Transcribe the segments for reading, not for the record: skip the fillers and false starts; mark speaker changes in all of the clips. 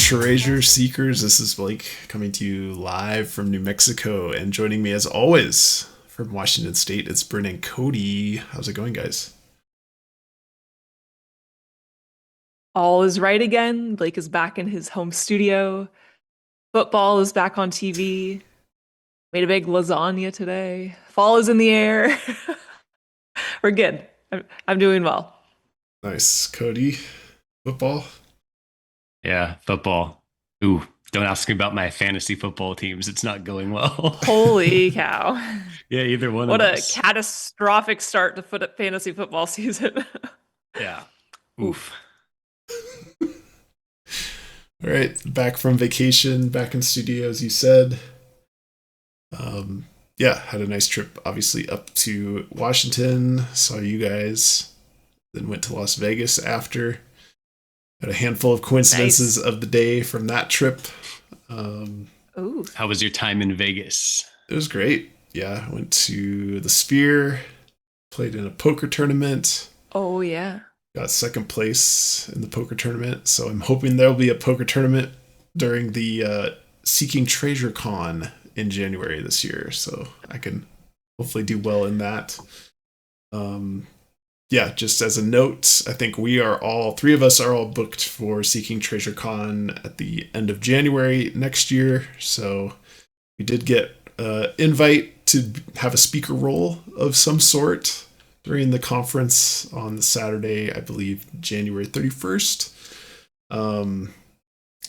Speaker 1: treasure seekers. This is Blake coming to you live from New Mexico, and joining me as always from Washington State, it's Bryn and Cody. How's it going, guys?
Speaker 2: All is right again. Blake is back in his home studio. Football is back on TV. Made a big lasagna today. Fall is in the air. We're good. I'm doing well.
Speaker 1: Nice. Cody, football?
Speaker 3: Yeah, football. Ooh, don't ask me about my fantasy football teams. It's not going well.
Speaker 2: Holy cow.
Speaker 3: Yeah, either one
Speaker 2: What
Speaker 3: of
Speaker 2: a
Speaker 3: us.
Speaker 2: catastrophic start to fantasy football season.
Speaker 3: Yeah.
Speaker 2: Oof.
Speaker 3: Oof.
Speaker 1: All right, back from vacation, back in studio, as you said. Yeah, had a nice trip, obviously, up to Washington. Saw you guys. Then went to Las Vegas after. Had a handful of coincidences
Speaker 2: Nice.
Speaker 1: of the day from that trip. Um,
Speaker 2: Ooh.
Speaker 3: How was your time in Vegas?
Speaker 1: it was great. Yeah, I went to the Sphere, played in a poker tournament,
Speaker 2: Oh yeah.
Speaker 1: got second place in the poker tournament. So I'm hoping there'll be a poker tournament during the Seeking Treasure Con in January this year. So I can hopefully do well in that. Um, yeah, just as a note, I think three of us are all booked for Seeking Treasure Con at the end of January next year. So we did get an invite to have a speaker role of some sort during the conference on the Saturday, I believe, January 31st.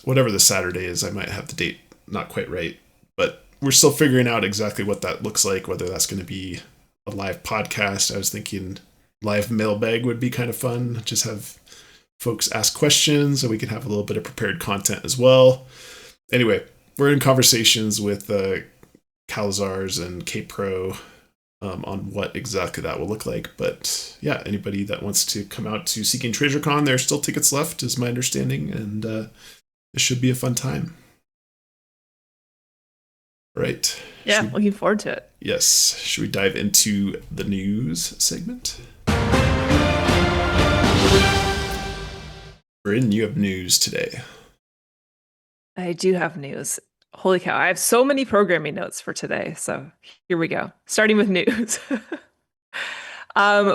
Speaker 1: Whatever the Saturday is, I might have the date not quite right, but we're still figuring out exactly what that looks like, whether that's going to be a live podcast. I was thinking live mailbag would be kind of fun. Just have folks ask questions and we can have a little bit of prepared content as well. Anyway, we're in conversations with Calzars and K-Pro on what exactly that will look like. But yeah, anybody that wants to come out to Seeking Treasure Con, there's still tickets left, is my understanding, and it should be a fun time. Right.
Speaker 2: Yeah, looking forward to it.
Speaker 1: Yes. Should we dive into the news segment? Bryn, you have news today.
Speaker 2: I do have news. Holy cow. I have so many programming notes for today. So here we go. Starting with news.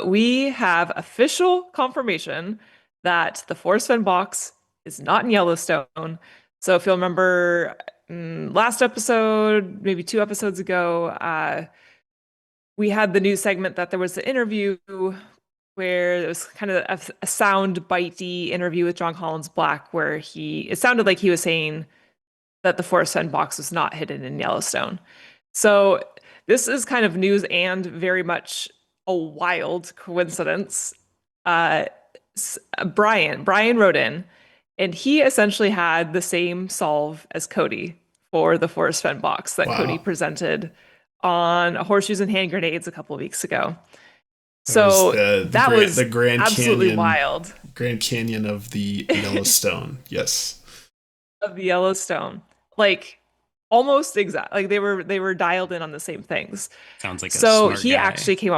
Speaker 2: We have official confirmation that the Force Fen box is not in Yellowstone. So if you'll remember last episode, maybe 2 episodes ago, we had the news segment that there was an interview where it was kind of a sound bitey interview with Jon Collins-Black where it sounded like he was saying that the Forest Fen box was not hidden in Yellowstone. So this is kind of news and very much a wild coincidence. Brian wrote in, and he essentially had the same solve as Cody for the Forest Fen box that Cody
Speaker 1: Wow.
Speaker 2: presented on Horseshoes and Hand Grenades a couple of weeks ago.
Speaker 1: That was
Speaker 2: So that was
Speaker 1: the Grand
Speaker 2: absolutely
Speaker 1: Canyon,
Speaker 2: wild
Speaker 1: Grand Canyon of the Yellowstone. Yes.
Speaker 2: of the Yellowstone. Like almost exact. Like they were dialed in on the same things.
Speaker 3: Sounds like a
Speaker 2: So
Speaker 3: smart
Speaker 2: he
Speaker 3: guy.
Speaker 2: actually came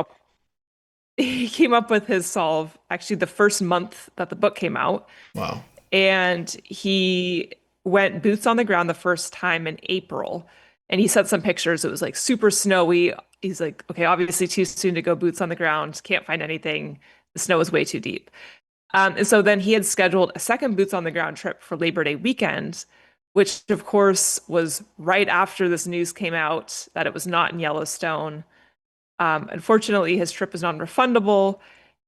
Speaker 2: up with his solve actually the first month that the book came out,
Speaker 1: Wow.
Speaker 2: and he went boots on the ground the first time in April, and he sent some pictures. It was like super snowy. He's like, okay, obviously too soon to go boots on the ground. Can't find anything. The snow is way too deep. And so then he had scheduled a second boots on the ground trip for Labor Day weekend, which of course was right after this news came out that it was not in Yellowstone. Unfortunately, his trip is non-refundable,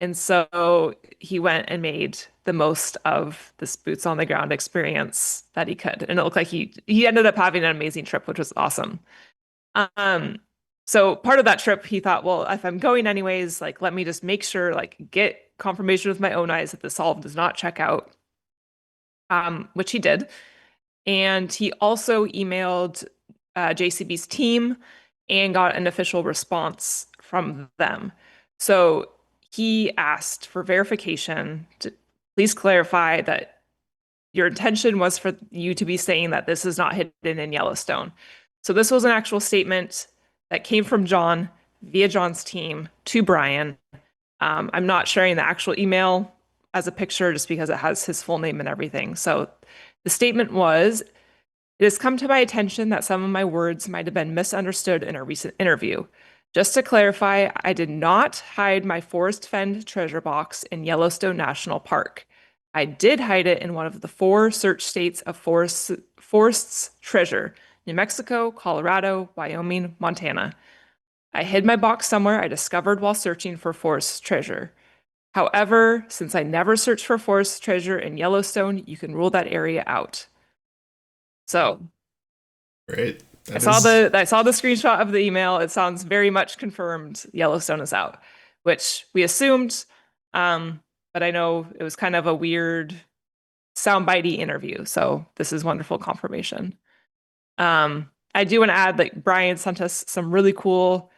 Speaker 2: and so he went and made the most of this boots on the ground experience that he could. And it looked like he ended up having an amazing trip, which was awesome. Um, so part of that trip, he thought, well, if I'm going anyways, like let me just make sure, like get confirmation with my own eyes that the solve does not check out. Which he did. And he also emailed JCB's team and got an official response from them. So he asked for verification to please clarify that your intention was for you to be saying that this is not hidden in Yellowstone. So this was an actual statement that came from Jon via Jon's team to Brian. I'm not sharing the actual email as a picture just because it has his full name and everything. So The statement was, "It has come to my attention that some of my words might have been misunderstood in a recent interview. Just to clarify, I did not hide my forest fen treasure box in Yellowstone National Park. I did hide it in one of the 4 search states of forest's treasure: New Mexico, Colorado, Wyoming, Montana. I hid my box somewhere I discovered while searching for forest treasure. However, since I never searched for forest treasure in Yellowstone, you can rule that area out." So
Speaker 1: Right.
Speaker 2: I saw the screenshot of the email. It sounds very much confirmed Yellowstone is out, which we assumed. But I know it was kind of a weird soundbitey interview. So this is wonderful confirmation. I do want to add that Brian sent us some really cool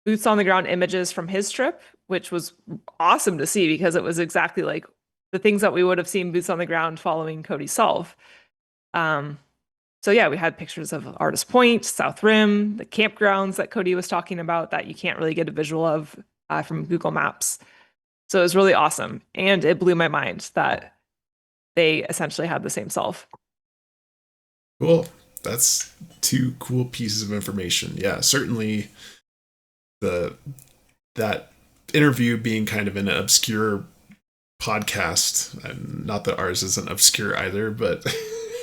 Speaker 2: boots on the ground images from his trip, which was awesome to see because it was exactly like the things that we would have seen boots on the ground following Cody's solve. So yeah, we had pictures of Artist Point, South Rim, the campgrounds that Cody was talking about that you can't really get a visual of from Google Maps. So it was really awesome. And it blew my mind that they essentially had the same solve.
Speaker 1: Cool. That's 2 cool pieces of information. Yeah, certainly that interview being kind of an obscure podcast, and not that ours isn't obscure either, but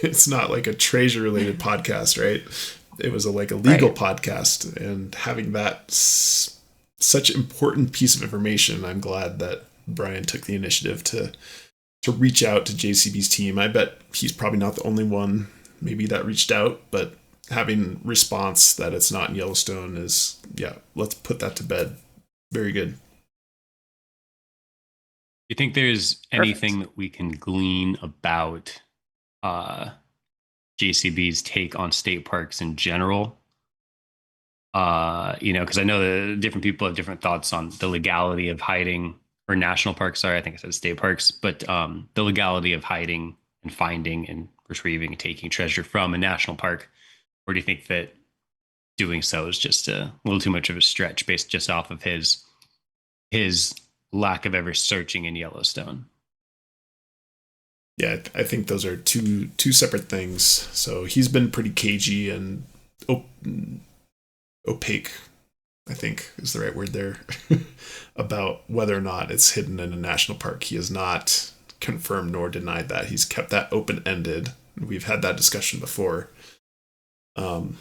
Speaker 1: it's not like a treasure related podcast, right? It was a legal podcast, and having that such important piece of information, I'm glad that Brian took the initiative to reach out to JCB's team. I bet he's probably not the only one maybe that reached out, but having response that it's not in Yellowstone is, yeah, let's put that to bed. Very good.
Speaker 3: You think there's anything that we can glean about JCB's take on state parks in general? Because I know that different people have different thoughts on the legality of hiding, or national parks. Sorry, I think I said state parks, but the legality of hiding and finding and retrieving and taking treasure from a national park. Or do you think that doing so is just a little too much of a stretch based just off of his lack of ever searching in Yellowstone?
Speaker 1: Yeah, I think those are two separate things. So he's been pretty cagey and opaque, I think is the right word there, about whether or not it's hidden in a national park. He has not confirmed nor denied that. He's kept that open-ended. We've had that discussion before. On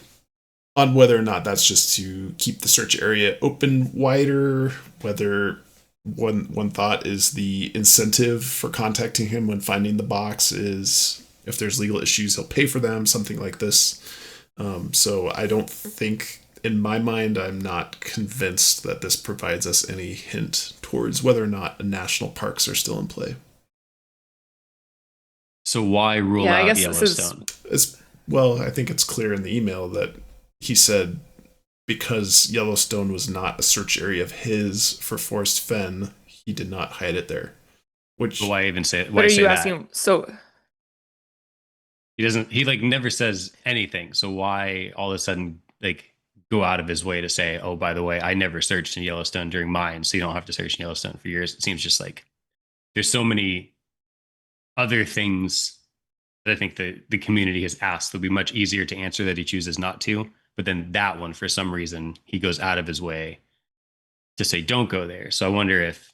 Speaker 1: whether or not that's just to keep the search area open wider, whether one thought is the incentive for contacting him when finding the box is if there's legal issues, he'll pay for them, something like this. So I don't think, in my mind, I'm not convinced that this provides us any hint towards whether or not national parks are still in play.
Speaker 3: So why rule out Yellowstone?
Speaker 1: Well, I think it's clear in the email that he said because Yellowstone was not a search area of his for forest fen, he did not hide it there. Which,
Speaker 3: but why even say it?
Speaker 2: What are you asking? So
Speaker 3: he doesn't. He never says anything. So why all of a sudden go out of his way to say, "Oh, by the way, I never searched in Yellowstone during mine, so you don't have to search in Yellowstone for years." It seems just like there's so many other things that I think the community has asked that would be much easier to answer that he chooses not to. But then that one, for some reason, he goes out of his way to say, "Don't go there." So I wonder if,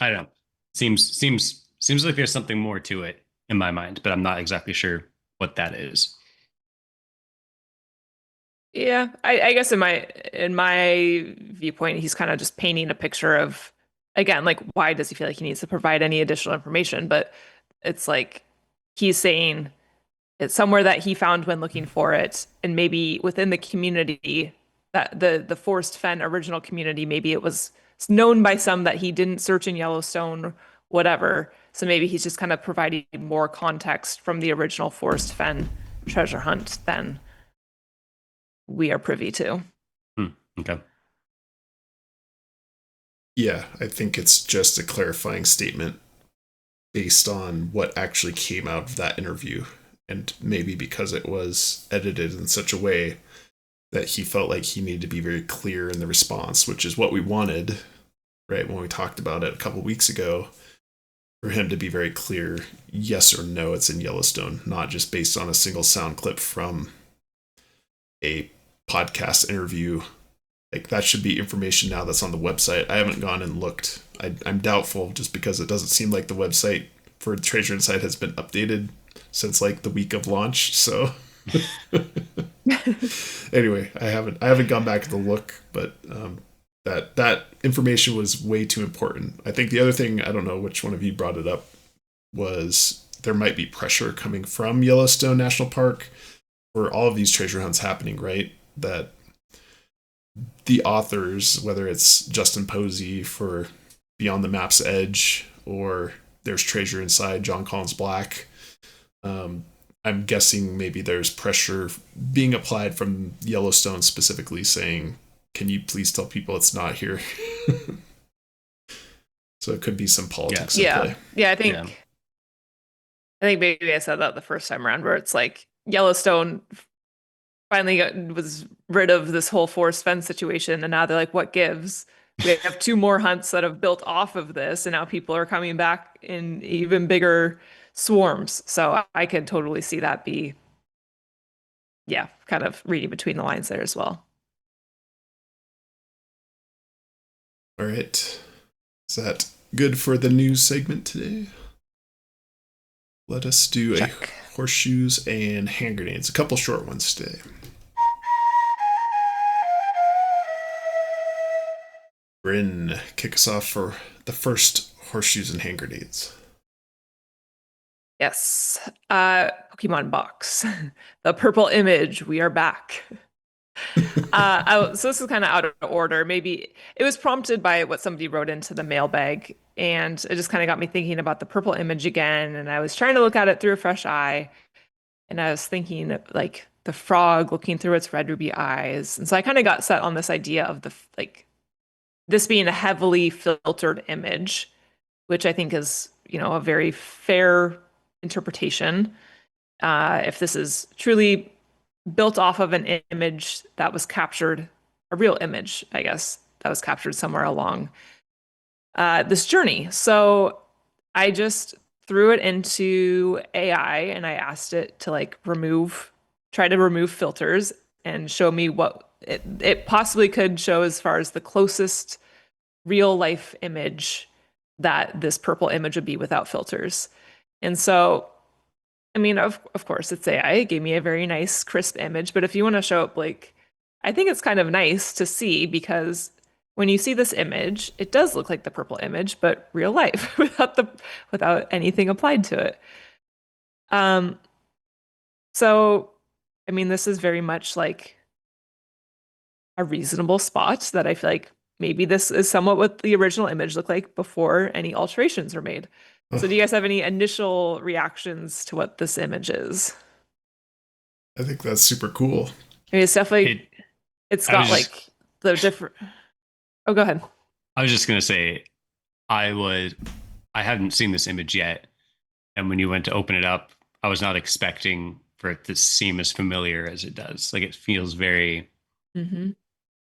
Speaker 3: I don't know, seems like there's something more to it in my mind, but I'm not exactly sure what that is.
Speaker 2: yeah, I guess in my viewpoint, he's kind of just painting a picture of, again, why does he feel like he needs to provide any additional information? But it's like he's saying it's somewhere that he found when looking for it, and maybe within the community, that the forest fen original community, maybe it was known by some that he didn't search in Yellowstone, whatever. So maybe he's just kind of providing more context from the original forest fen treasure hunt than we are privy to.
Speaker 3: Okay.
Speaker 1: Yeah, I think it's just a clarifying statement based on what actually came out of that interview. And maybe because it was edited in such a way that he felt like he needed to be very clear in the response, which is what we wanted, right? When we talked about it a couple weeks ago, for him to be very clear, yes or no, it's in Yellowstone, not just based on a single sound clip from a podcast interview. Like, that should be information now that's on the website. I haven't gone and looked. I'm doubtful, just because it doesn't seem like the website for Treasure Inside has been updated since like the week of launch. So anyway, I haven't gone back to look, but that information was way too important. I think the other thing, I don't know which one of you brought it up, was there might be pressure coming from Yellowstone National Park for all of these treasure hunts happening, right? That the authors, whether it's Justin Posey for Beyond the Map's Edge, or There's Treasure Inside, Jon Collins-Black, I'm guessing maybe there's pressure being applied from Yellowstone specifically saying, can you please tell people it's not here? So it could be some politics in play.
Speaker 2: Yeah, I think maybe I said that the first time around, where it's like Yellowstone finally was rid of this whole forest fence situation, and now they're like, what gives? We have 2 more hunts that have built off of this, and now people are coming back in even bigger swarms. So I could totally see that be, kind of reading between the lines there as well.
Speaker 1: All right. Is that good for the news segment today? Let us do a horseshoes and hand grenades. A couple short ones today. Bryn, kick us off for the first horseshoes and hand grenades.
Speaker 2: Yes. Pokemon box. The purple image. We are back. So this is kind of out of order. Maybe it was prompted by what somebody wrote into the mailbag, and it just kind of got me thinking about the purple image again. And I was trying to look at it through a fresh eye, and I was thinking like the frog looking through its red ruby eyes. And so I kind of got set on this idea of this being a heavily filtered image, which I think is, a very fair interpretation. If this is truly built off of an image that was captured, a real image, I guess, that was captured somewhere along this journey. So I just threw it into AI and I asked it to try to remove filters and show me what it possibly could show as far as the closest real life image that this purple image would be without filters. And so, I mean, of course, it's AI. It gave me a very nice, crisp image. But if you want to show up, I think it's kind of nice to see, because when you see this image, it does look like the purple image, but real life without anything applied to it. So, I mean, this is very much like a reasonable spot that I feel like maybe this is somewhat what the original image looked like before any alterations were made. So do you guys have any initial reactions to what this image is?
Speaker 1: I think that's super cool.
Speaker 2: I mean, it's definitely, it's got the different... Oh, go ahead.
Speaker 3: I was just going to say, I hadn't seen this image yet. And when you went to open it up, I was not expecting for it to seem as familiar as it does. Like, it feels very,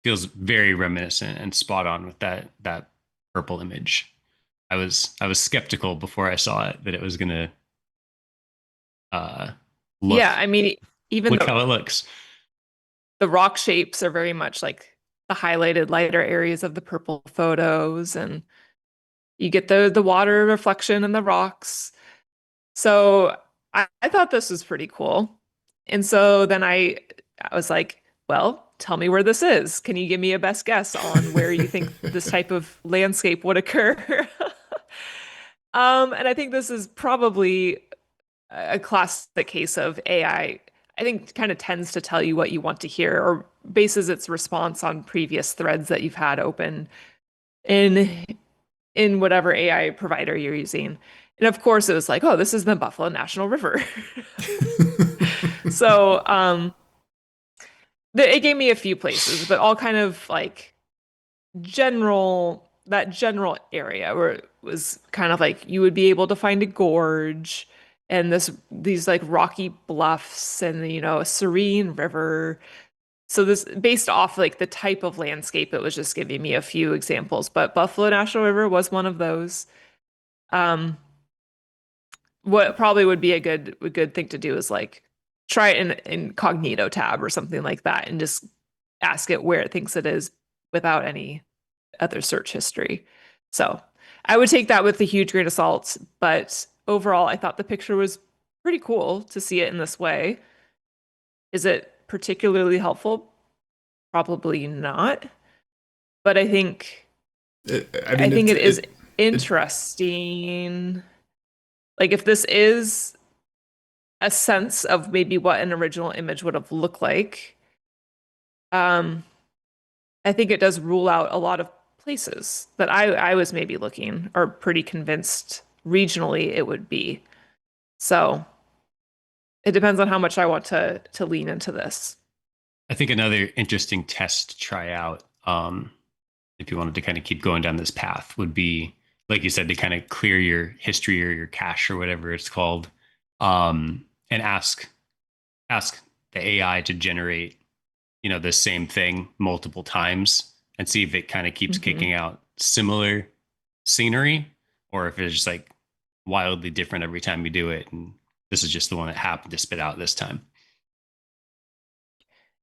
Speaker 3: feels very reminiscent and spot on with that purple image. I was skeptical before I saw it that it was gonna look.
Speaker 2: Yeah, I mean, even
Speaker 3: look how it looks.
Speaker 2: The rock shapes are very much like the highlighted lighter areas of the purple photos, and you get the water reflection in the rocks. So I thought this was pretty cool. And so then I was like, well, tell me where this is. Can you give me a best guess on where you think this type of landscape would occur? And I think this is probably a classic case of AI, I think, kind of tends to tell you what you want to hear, or bases its response on previous threads that you've had open in whatever AI provider you're using. And of course, it was like, oh, this is the Buffalo National River. So it gave me a few places, but all kind of like that general area where it was kind of like you would be able to find a gorge and these like rocky bluffs and, a serene river. So this, based off like the type of landscape, it was just giving me a few examples, but Buffalo National River was one of those. what probably would be a good thing to do is like try it in incognito tab or something like that and just ask it where it thinks it is without any other search history. So I would take that with a huge grain of salt, but overall I thought the picture was pretty cool to see it in this way. Is it particularly helpful? Probably not. But I think it is interesting. Like if this is a sense of maybe what an original image would have looked like, I think it does rule out a lot of places that I was maybe looking or pretty convinced regionally it would be. So it depends on how much I want to lean into this.
Speaker 3: I think another interesting test to try out, if you wanted to kind of keep going down this path, would be, like you said, to kind of clear your history or your cache or whatever it's called, and ask the AI to generate, the same thing multiple times and see if it kind of keeps kicking out similar scenery, or if it's just like wildly different every time you do it. And this is just the one that happened to spit out this time.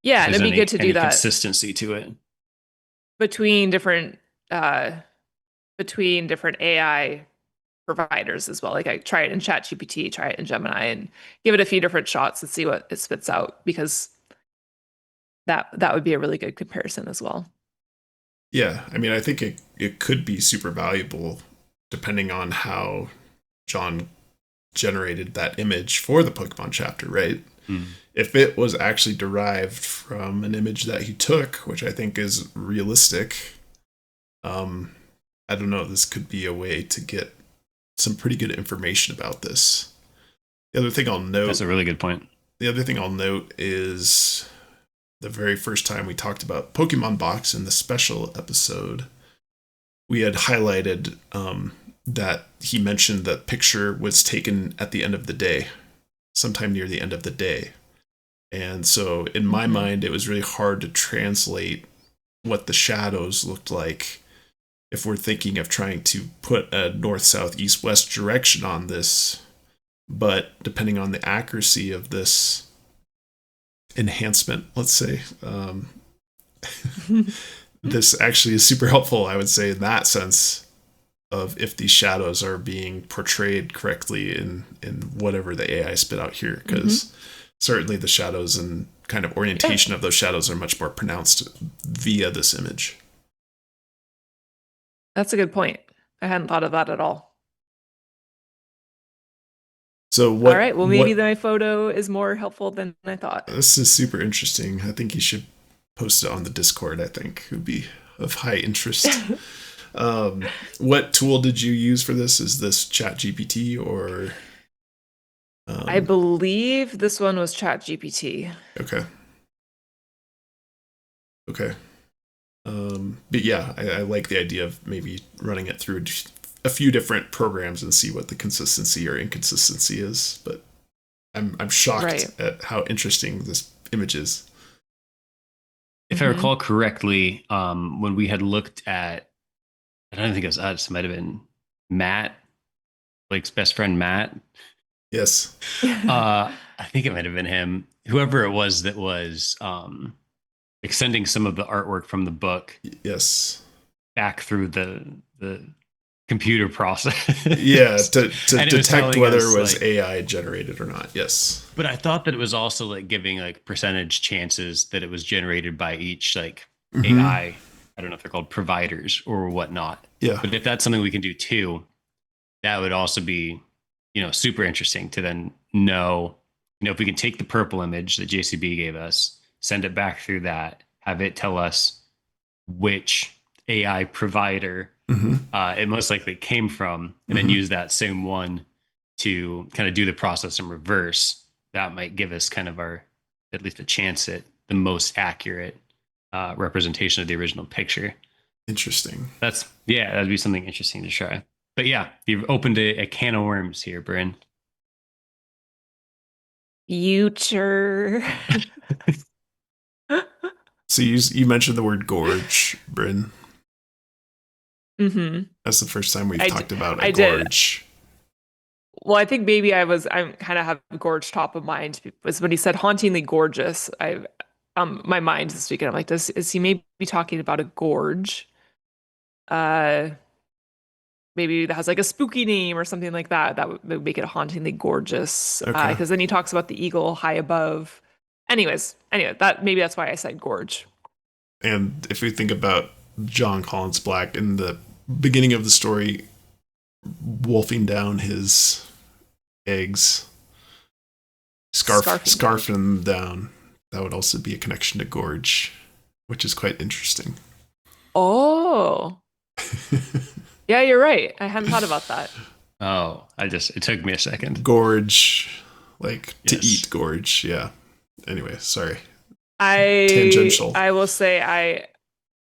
Speaker 2: Yeah, and it'd be good to do that.
Speaker 3: Consistency to it
Speaker 2: between different AI providers as well. Like I try it in ChatGPT, try it in Gemini, and give it a few different shots and see what it spits out, because that would be a really good comparison as well.
Speaker 1: Yeah, I mean, I think it could be super valuable depending on how Jon generated that image for the Pokemon chapter, right? If it was actually derived from an image that he took, which I think is realistic, I don't know, this could be a way to get some pretty good information about this. The other thing I'll note...
Speaker 3: That's a really good point.
Speaker 1: The other thing I'll note is the very first time we talked about Pokemon Box in the special episode, we had highlighted that he mentioned that picture was taken at the end of the day, sometime near the end of the day. And so in my mind, it was really hard to translate what the shadows looked like if we're thinking of trying to put a north, south, east, west direction on this. But depending on the accuracy of this enhancement, let's say, this actually is super helpful, I would say, in that sense of if these shadows are being portrayed correctly in whatever the AI spit out here, because certainly the shadows and kind of orientation of those shadows are much more pronounced via this image.
Speaker 2: That's a good point. I hadn't thought of that at all.
Speaker 1: So
Speaker 2: all right, well, maybe my photo is more helpful than I thought.
Speaker 1: This is super interesting. I think you should post it on the Discord. I think it would be of high interest. What tool did you use for this? Is this ChatGPT or?
Speaker 2: I believe this one was ChatGPT.
Speaker 1: Okay. But yeah, I like the idea of maybe running it through a few different programs and see what the consistency or inconsistency is. But I'm shocked at how interesting this image is.
Speaker 3: If I recall correctly, when we had looked at, I don't think it was us, it might have been Matt, Blake's best friend Matt.
Speaker 1: Yes.
Speaker 3: I think it might have been him. Whoever it was that was extending some of the artwork from the book.
Speaker 1: Yes.
Speaker 3: Back through the computer process.
Speaker 1: Yeah, to detect whether it was like, AI generated or not. Yes.
Speaker 3: But I thought that it was also like giving like percentage chances that it was generated by each like AI. I don't know if they're called providers or whatnot.
Speaker 1: Yeah.
Speaker 3: But if that's something we can do too, that would also be, super interesting to then know, if we can take the purple image that JCB gave us, send it back through that, have it tell us which AI provider it most likely came from, and then use that same one to kind of do the process in reverse. That might give us kind of at least a chance at the most accurate representation of the original picture.
Speaker 1: Interesting.
Speaker 3: That'd be something interesting to try. But yeah, you've opened a can of worms here, Bryn.
Speaker 2: Future.
Speaker 1: So you mentioned the word gorge, Bryn. That's the first time we've talked about a gorge.
Speaker 2: Well, I think maybe I'm kind of have gorge top of mind was when he said hauntingly gorgeous. My mind this weekend, I'm like, is he maybe talking about a gorge? Uh, Maybe that has like a spooky name or something like that. That would make it hauntingly gorgeous.
Speaker 1: Okay.
Speaker 2: Because then he talks about the eagle high above. Anyway, that's why I said gorge.
Speaker 1: And if we think about Jon Collins-Black in the beginning of the story, wolfing down his eggs, scarfing them down, that would also be a connection to gorge, which is quite interesting.
Speaker 2: Oh. Yeah, you're right. I hadn't thought about that.
Speaker 3: Oh, it took me a second.
Speaker 1: Gorge, like
Speaker 3: Yes.
Speaker 1: to eat gorge. Yeah. Anyway, sorry.
Speaker 2: Tangential. I will say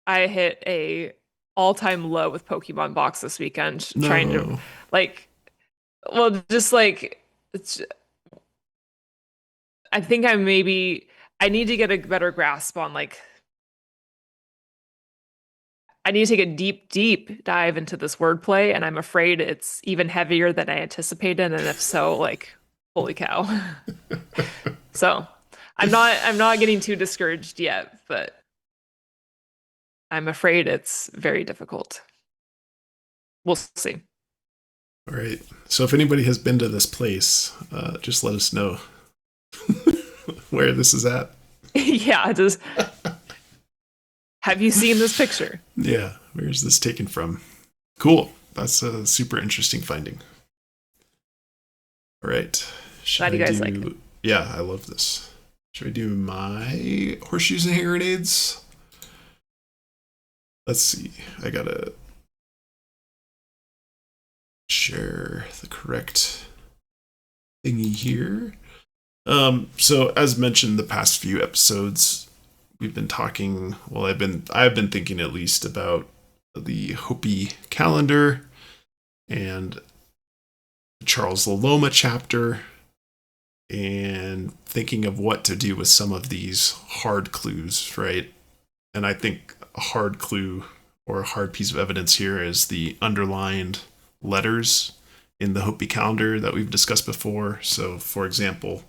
Speaker 2: I hit a all-time low with Pokemon Box this weekend.
Speaker 1: No.
Speaker 2: Trying to I think I need to get a better grasp on I need to take a deep dive into this wordplay, and I'm afraid it's even heavier than I anticipated. And if so, holy cow. So I'm not getting too discouraged yet, but I'm afraid it's very difficult. We'll see.
Speaker 1: All right. So if anybody has been to this place, just let us know where this is at.
Speaker 2: Yeah, just have you seen this picture?
Speaker 1: Yeah, where is this taken from? Cool. That's a super interesting finding. All right.
Speaker 2: Glad you guys like it.
Speaker 1: Yeah, I love this. Should I do my horseshoes and hand grenades? Let's see. I gotta share the correct thingy here. So as mentioned the past few episodes, we've been talking, well, I've been thinking at least about the Hopi calendar and the Charles Loloma chapter, and thinking of what to do with some of these hard clues, right? And I think a hard clue or a hard piece of evidence here is the underlined letters in the Hopi calendar that we've discussed before. So, for example,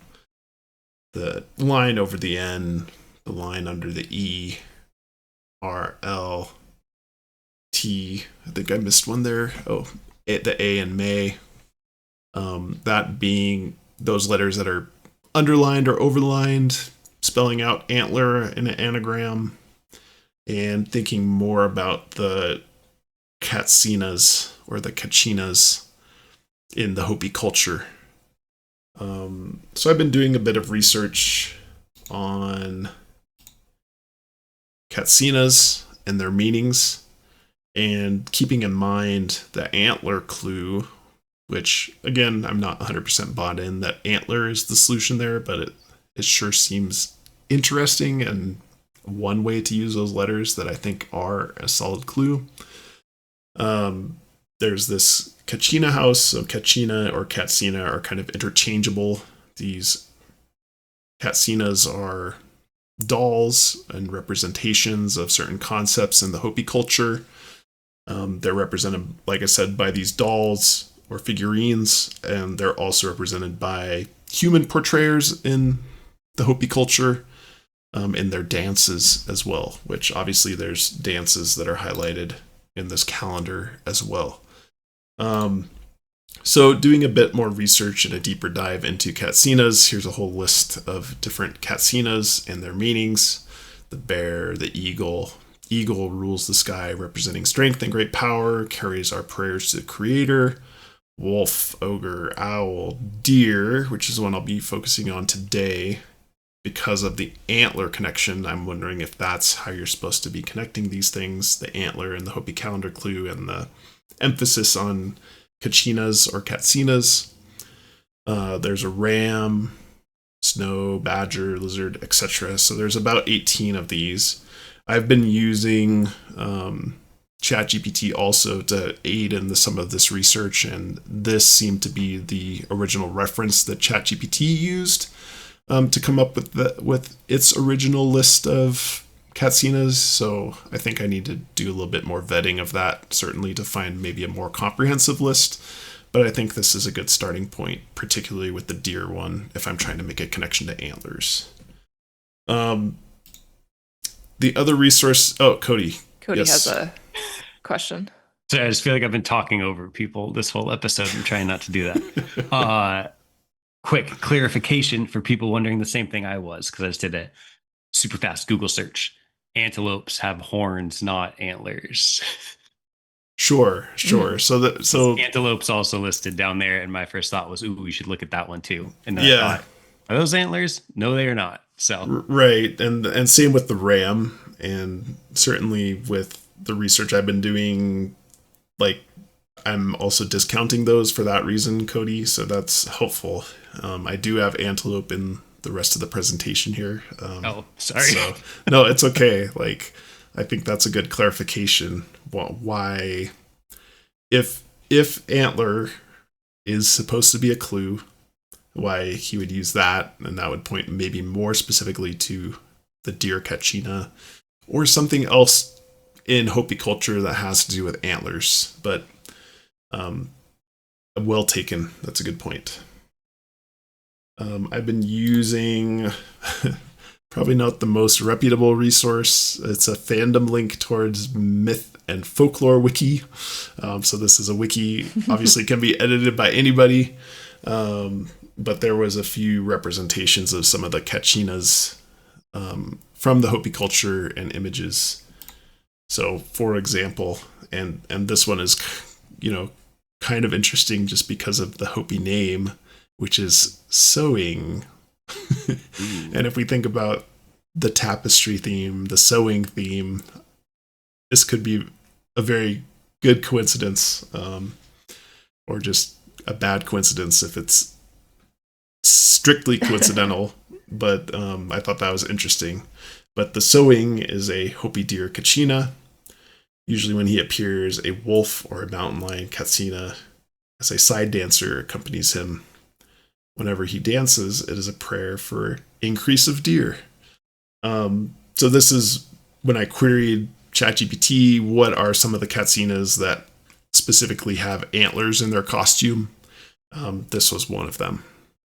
Speaker 1: the line over the N, the line under the E, R, L, T. I think I missed one there. Oh, the A in May. That being those letters that are underlined or overlined, spelling out antler in an anagram, and thinking more about the Katsinas or the Katchinas in the Hopi culture. So I've been doing a bit of research on Katsinas and their meanings, and keeping in mind the antler clue, which, again, I'm not 100% bought in that antler is the solution there, but it sure seems interesting and one way to use those letters that I think are a solid clue. There's this Katchina house, so Katchina or Katsina are kind of interchangeable. These Katsinas are dolls and representations of certain concepts in the Hopi culture. They're represented, like I said, by these dolls or figurines, and they're also represented by human portrayers in the Hopi culture, in their dances as well, which obviously there's dances that are highlighted in this calendar as well. So doing a bit more research and a deeper dive into Katsinas, here's a whole list of different Katsinas and their meanings. The bear, the eagle. Eagle rules the sky, representing strength and great power, carries our prayers to the creator. Wolf, ogre, owl, deer, which is the one I'll be focusing on today. Because of the antler connection, I'm wondering if that's how you're supposed to be connecting these things, the antler and the Hopi calendar clue, and the emphasis on Katchinas or Katsinas. There's a ram, snow, badger, lizard, etc. So there's about 18 of these. I've been using ChatGPT also to aid in some of this research, and this seemed to be the original reference that ChatGPT used to come up with its original list of Katsinas. So I think I need to do a little bit more vetting of that, certainly to find maybe a more comprehensive list. but I think this is a good starting point, particularly with the deer one, if I'm trying to make a connection to antlers. The other resource... Oh, Cody.
Speaker 2: Cody has a question.
Speaker 3: So I just feel like I've been talking over people this whole episode. I'm trying not to do that. Quick clarification for people wondering the same thing I was, because I just did a super fast Google search. Antelopes have horns, not antlers.
Speaker 1: Sure. So
Speaker 3: antelopes also listed down there, and my first thought was, "Ooh, we should look at that one too." And then I thought, "Are those antlers? No, they are not." So
Speaker 1: right, and same with the ram, and certainly with the research I've been doing, like I'm also discounting those for that reason, Cody. So that's helpful. I do have antelope in the rest of the presentation here.
Speaker 3: Sorry.
Speaker 1: So, no, it's okay. Like, I think that's a good clarification. Why, if antler is supposed to be a clue, why he would use that, and that would point maybe more specifically to the deer Katchina or something else in Hopi culture that has to do with antlers. But well taken. That's a good point. I've been using probably not the most reputable resource. It's a fandom link towards Myth and Folklore Wiki. So this is a wiki, obviously can be edited by anybody. But there was a few representations of some of the Katchinas from the Hopi culture and images. So, for example, and this one is, kind of interesting just because of the Hopi name, which is sewing. And if we think about the tapestry theme, the sewing theme, this could be a very good coincidence, or just a bad coincidence if it's strictly coincidental. But I thought that was interesting. But the sewing is a Hopi deer Katchina. Usually when he appears, a wolf or a mountain lion Katsina as a side dancer accompanies him. Whenever he dances, it is a prayer for increase of deer. So this is when I queried ChatGPT, what are some of the Katsinas that specifically have antlers in their costume? This was one of them.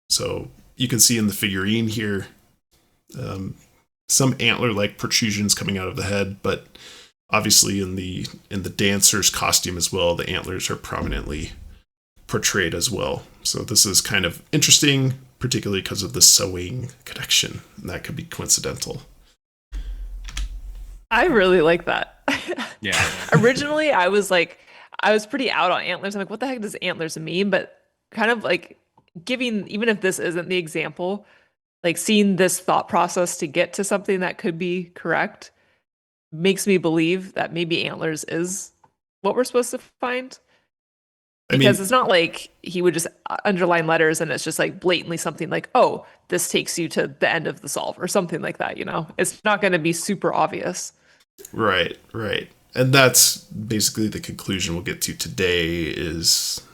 Speaker 1: So you can see in the figurine here, some antler-like protrusions coming out of the head, but obviously in the dancer's costume as well, the antlers are prominently portrayed as well. So this is kind of interesting, particularly because of the sewing connection. And that could be coincidental.
Speaker 2: I really like that.
Speaker 3: Yeah.
Speaker 2: Originally, I was pretty out on antlers. I'm like, what the heck does antlers mean? But kind of like giving, even if this isn't the example, like seeing this thought process to get to something that could be correct makes me believe that maybe antlers is what we're supposed to find. Because it's not like he would just underline letters and it's just like blatantly something like, oh, this takes you to the end of the solve or something like that, It's not going to be super obvious.
Speaker 1: Right. And that's basically the conclusion we'll get to today. Is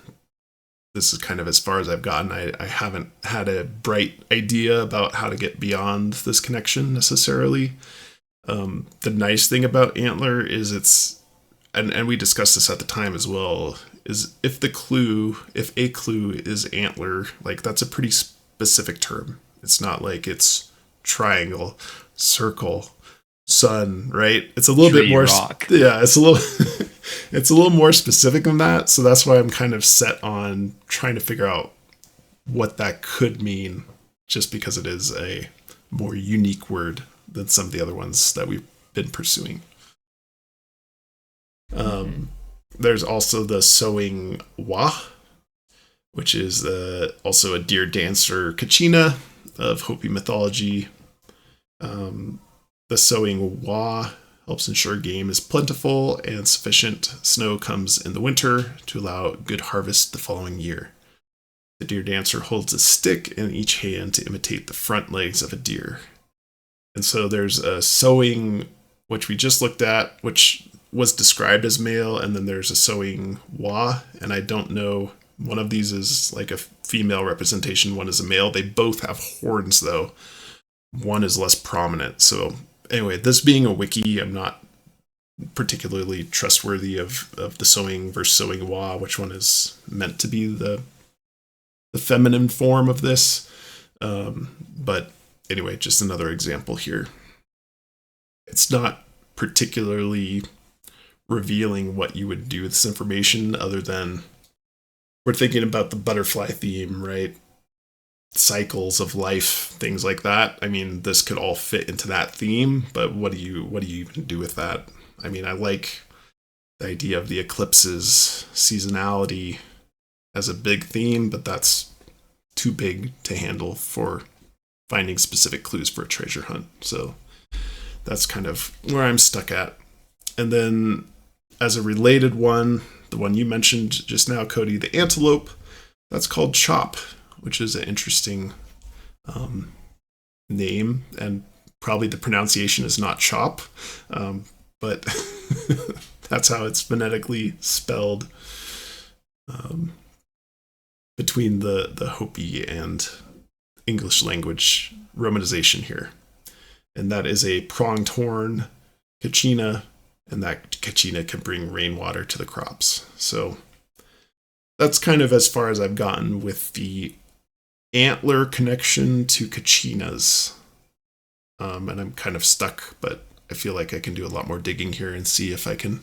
Speaker 1: this is kind of as far as I've gotten. I haven't had a bright idea about how to get beyond this connection necessarily. The nice thing about antler is it's, and we discussed this at the time as well, is if a clue is antler, like that's a pretty specific term. It's not like it's triangle, circle, sun, right? It's a little bit more
Speaker 3: rock.
Speaker 1: It's a little more specific than that. So that's why I'm kind of set on trying to figure out what that could mean, just because it is a more unique word than some of the other ones that we've been pursuing. There's also the sewing wa, which is also a deer dancer Katchina of Hopi mythology. The sewing wa helps ensure game is plentiful and sufficient snow comes in the winter to allow good harvest the following year. The deer dancer holds a stick in each hand to imitate the front legs of a deer. And so there's a sewing, which we just looked at, which was described as male, and then there's a sewing wa, and I don't know, one of these is like a female representation, one is a male. They both have horns though. One is less prominent. So anyway, this being a wiki, I'm not particularly trustworthy of the sewing versus sewing wa, which one is meant to be the feminine form of this. But anyway, just another example here. It's not particularly revealing what you would do with this information, other than we're thinking about the butterfly theme, right? Cycles of life, things like that. I mean, this could all fit into that theme, but what do you even do with that? I mean, I like the idea of the eclipses, seasonality as a big theme, but that's too big to handle for finding specific clues for a treasure hunt. So that's kind of where I'm stuck at. And then as a related one, the one you mentioned just now, Cody, the antelope, that's called Chop, which is an interesting name, and probably the pronunciation is not chop, but that's how it's phonetically spelled between the Hopi and English language romanization here. And that is a pronged horn Katchina, and that Katchina can bring rainwater to the crops. So that's kind of as far as I've gotten with the antler connection to Katchinas. And I'm kind of stuck, but I feel like I can do a lot more digging here and see if I can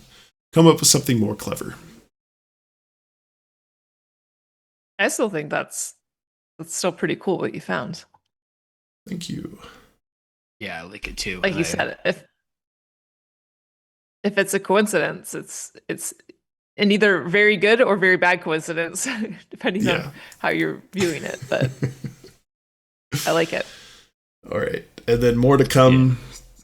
Speaker 1: come up with something more clever.
Speaker 2: I still think that's still pretty cool what you found.
Speaker 1: Thank you.
Speaker 3: Yeah, I like it too.
Speaker 2: Like you said, if it's a coincidence, it's an either very good or very bad coincidence, depending on how you're viewing it. But I like it.
Speaker 1: All right. And then more to come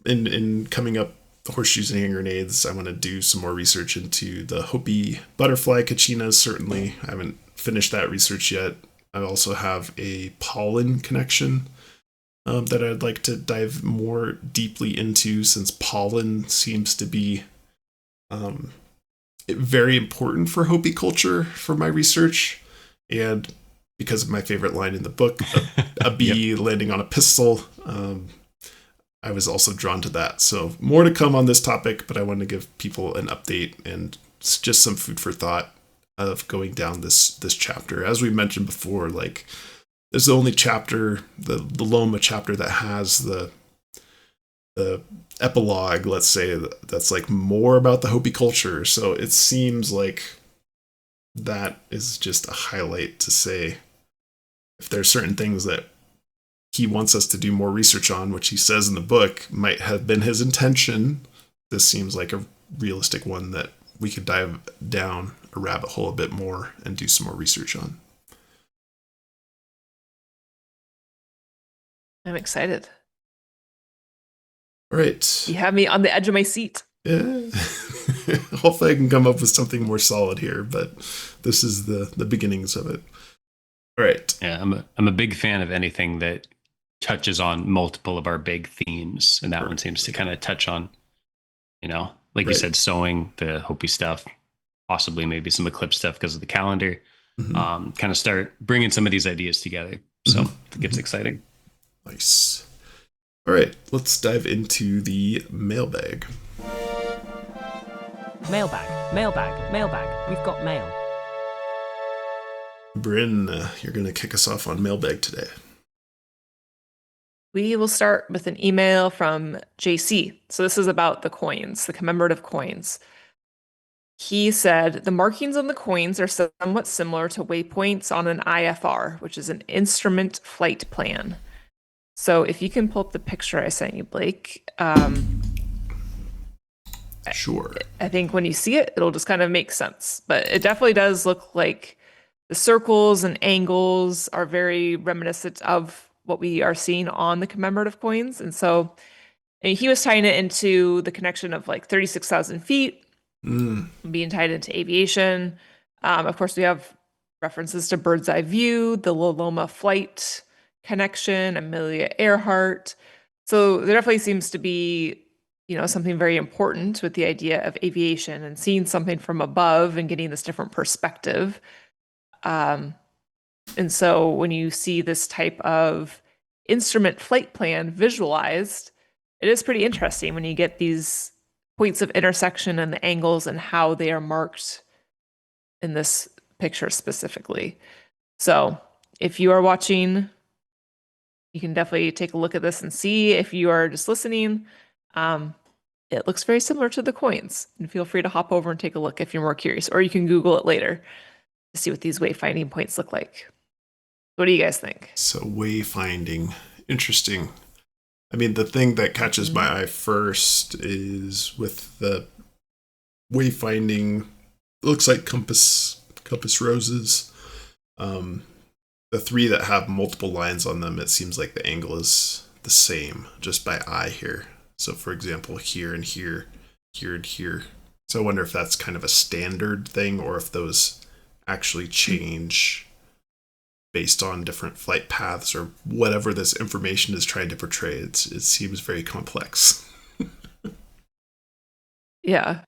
Speaker 1: in coming up, Horseshoes and Hand Grenades. I want to do some more research into the Hopi butterfly Katchinas. Certainly, I haven't finished that research yet. I also have a pollen connection that I'd like to dive more deeply into, since pollen seems to be very important for Hopi culture for my research. And because of my favorite line in the book, a bee landing on a pistol, I was also drawn to that. So more to come on this topic, but I want to give people an update and just some food for thought of going down this chapter. As we mentioned before, like, there's the only chapter, the Loma chapter, that has the epilogue, let's say, that's like more about the Hopi culture. So it seems like that is just a highlight to say, if there's certain things that he wants us to do more research on, which he says in the book might have been his intention, this seems like a realistic one that we could dive down a rabbit hole a bit more and do some more research on.
Speaker 2: I'm excited.
Speaker 1: All right.
Speaker 2: You have me on the edge of my seat.
Speaker 1: Yeah. Hopefully I can come up with something more solid here, but this is the beginnings of it. All right.
Speaker 3: Yeah, I'm a big fan of anything that touches on multiple of our big themes, and that one seems to kind of touch on, like you said, sewing, the Hopi stuff, possibly maybe some eclipse stuff because of the calendar. Kind of start bringing some of these ideas together. So it gets exciting.
Speaker 1: Nice. All right, let's dive into the mailbag.
Speaker 4: Mailbag. We've got mail.
Speaker 1: Bryn, you're going to kick us off on mailbag today.
Speaker 2: We will start with an email from JC. So this is about the coins, the commemorative coins. He said, the markings on the coins are somewhat similar to waypoints on an IFR, which is an instrument flight plan. So if you can pull up the picture I sent you, Blake.
Speaker 1: Sure.
Speaker 2: I think when you see it, it'll just kind of make sense. But it definitely does look like the circles and angles are very reminiscent of what we are seeing on the commemorative coins. And so he was tying it into the connection of like 36,000 feet, being tied into aviation. Of course, we have references to bird's eye view, the Loma flight connection, Amelia Earhart. So there definitely seems to be, something very important with the idea of aviation and seeing something from above and getting this different perspective. And so when you see this type of instrument flight plan visualized, it is pretty interesting when you get these points of intersection and the angles and how they are marked in this picture specifically. So if you are watching, you can definitely take a look at this and see. If you are just listening, it looks very similar to the coins. And feel free to hop over and take a look if you're more curious, or you can Google it later to see what these wayfinding points look like. What do you guys think?
Speaker 1: So wayfinding, interesting. I mean, the thing that catches my eye first is with the wayfinding. It looks like compass roses. The 3 that have multiple lines on them, it seems like the angle is the same just by eye here. So for example, here and here, here and here. So I wonder if that's kind of a standard thing or if those actually change based on different flight paths or whatever this information is trying to portray. It seems very complex.
Speaker 2: Yeah.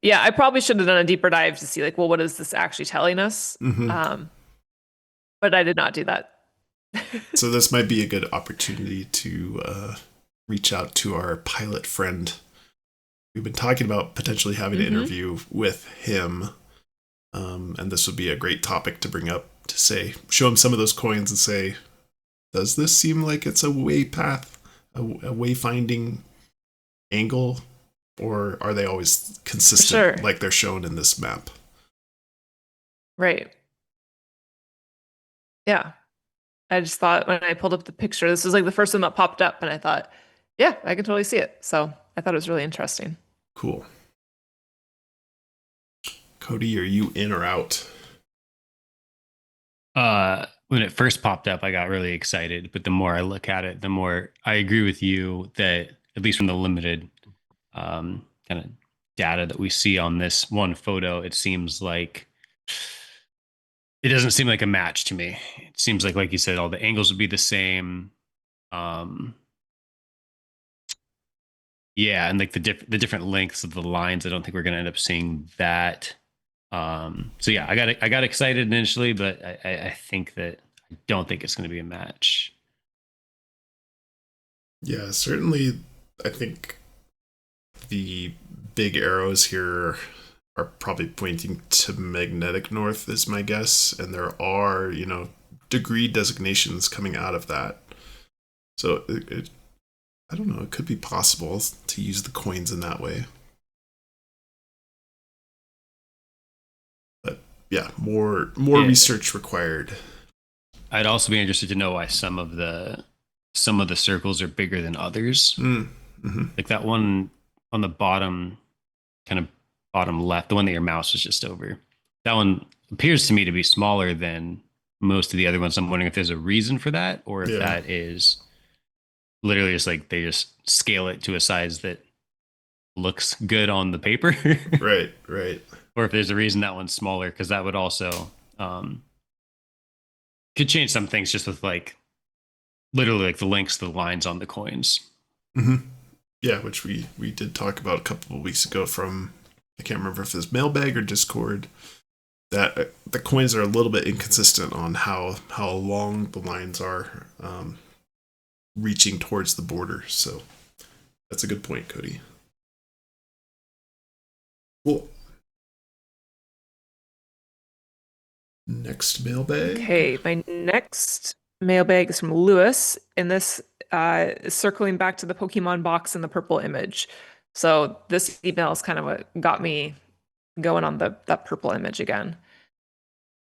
Speaker 2: Yeah, I probably should have done a deeper dive to see, like, well, what is this actually telling us? But I did not do that.
Speaker 1: So this might be a good opportunity to reach out to our pilot friend. We've been talking about potentially having an interview with him. And this would be a great topic to bring up to say, show him some of those coins and say, does this seem like it's a way path, a wayfinding angle? Or are they always consistent like they're shown in this map?
Speaker 2: Right. Yeah. I just thought when I pulled up the picture, this was like the first one that popped up, and I thought, yeah, I can totally see it. So I thought it was really interesting.
Speaker 1: Cool. Cody, are you in or out?
Speaker 3: When it first popped up, I got really excited, but the more I look at it, the more I agree with you that, at least from the limited kind of data that we see on this one photo, it seems like it doesn't seem like a match to me. It seems like you said, all the angles would be the same. Yeah, and like the different lengths of the lines, I don't think we're going to end up seeing that. So yeah, I got excited initially, but I think that I don't think it's going to be a match.
Speaker 1: Yeah, certainly. I think the big arrows here are probably pointing to magnetic north, is my guess, and there are, degree designations coming out of that. So I don't know, it could be possible to use the coins in that way. But yeah, more research required.
Speaker 3: I'd also be interested to know why some of the circles are bigger than others. Like that one on the bottom, kind of bottom left, the one that your mouse was just over. That one appears to me to be smaller than most of the other ones. I'm wondering if there's a reason for that, or if that is literally just like they just scale it to a size that looks good on the paper.
Speaker 1: Right.
Speaker 3: Or if there's a reason that one's smaller, because that would also could change some things just with like literally like the lengths of the lines on the coins.
Speaker 1: Yeah, which we did talk about a couple of weeks ago from, I can't remember if it was Mailbag or Discord, that the coins are a little bit inconsistent on how long the lines are reaching towards the border. So that's a good point, Cody. Cool. Next mailbag.
Speaker 2: Okay, my next mailbag is from Lewis, and this is circling back to the Pokemon box and the purple image. So this email is kind of what got me going on that purple image again.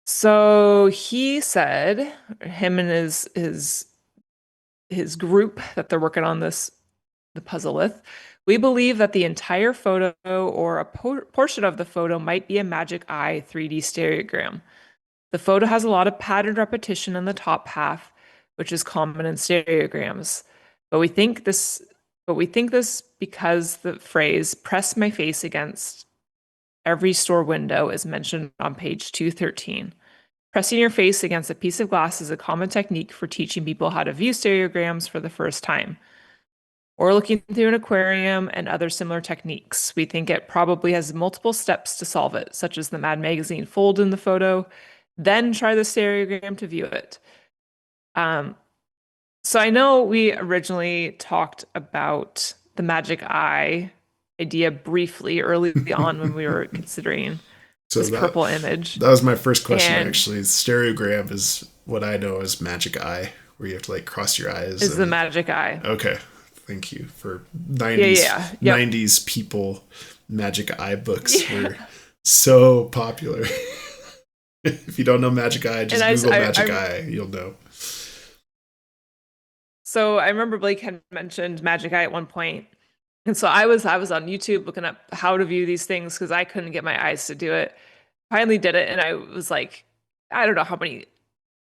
Speaker 2: So he said, him and his group that they're working on the puzzle with, we believe that the entire photo or a portion of the photo might be a Magic Eye 3D stereogram. The photo has a lot of patterned repetition in the top half, which is common in stereograms. But we think this because the phrase "press my face against every store window" is mentioned on page 213. Pressing your face against a piece of glass is a common technique for teaching people how to view stereograms for the first time, or looking through an aquarium and other similar techniques. We think it probably has multiple steps to solve it, such as the Mad Magazine fold in the photo, then try the stereogram to view it. So I know we originally talked about the Magic Eye idea briefly early on when we were considering
Speaker 1: So
Speaker 2: this purple image.
Speaker 1: That was my first question,
Speaker 2: And-
Speaker 1: actually. Stereogram is what I know as magic eye, where you have to like cross your eyes.
Speaker 2: Is the magic eye.
Speaker 1: Okay. Thank you. For 90s,
Speaker 2: Yep.
Speaker 1: 90s people, magic eye books were so popular. If you don't know magic eye, just Google magic eye. You'll know.
Speaker 2: So I remember Blake had mentioned magic eye at one point. And so I was on YouTube looking up how to view these things because I couldn't get my eyes to do it. Finally did it, and I was like, I don't know how many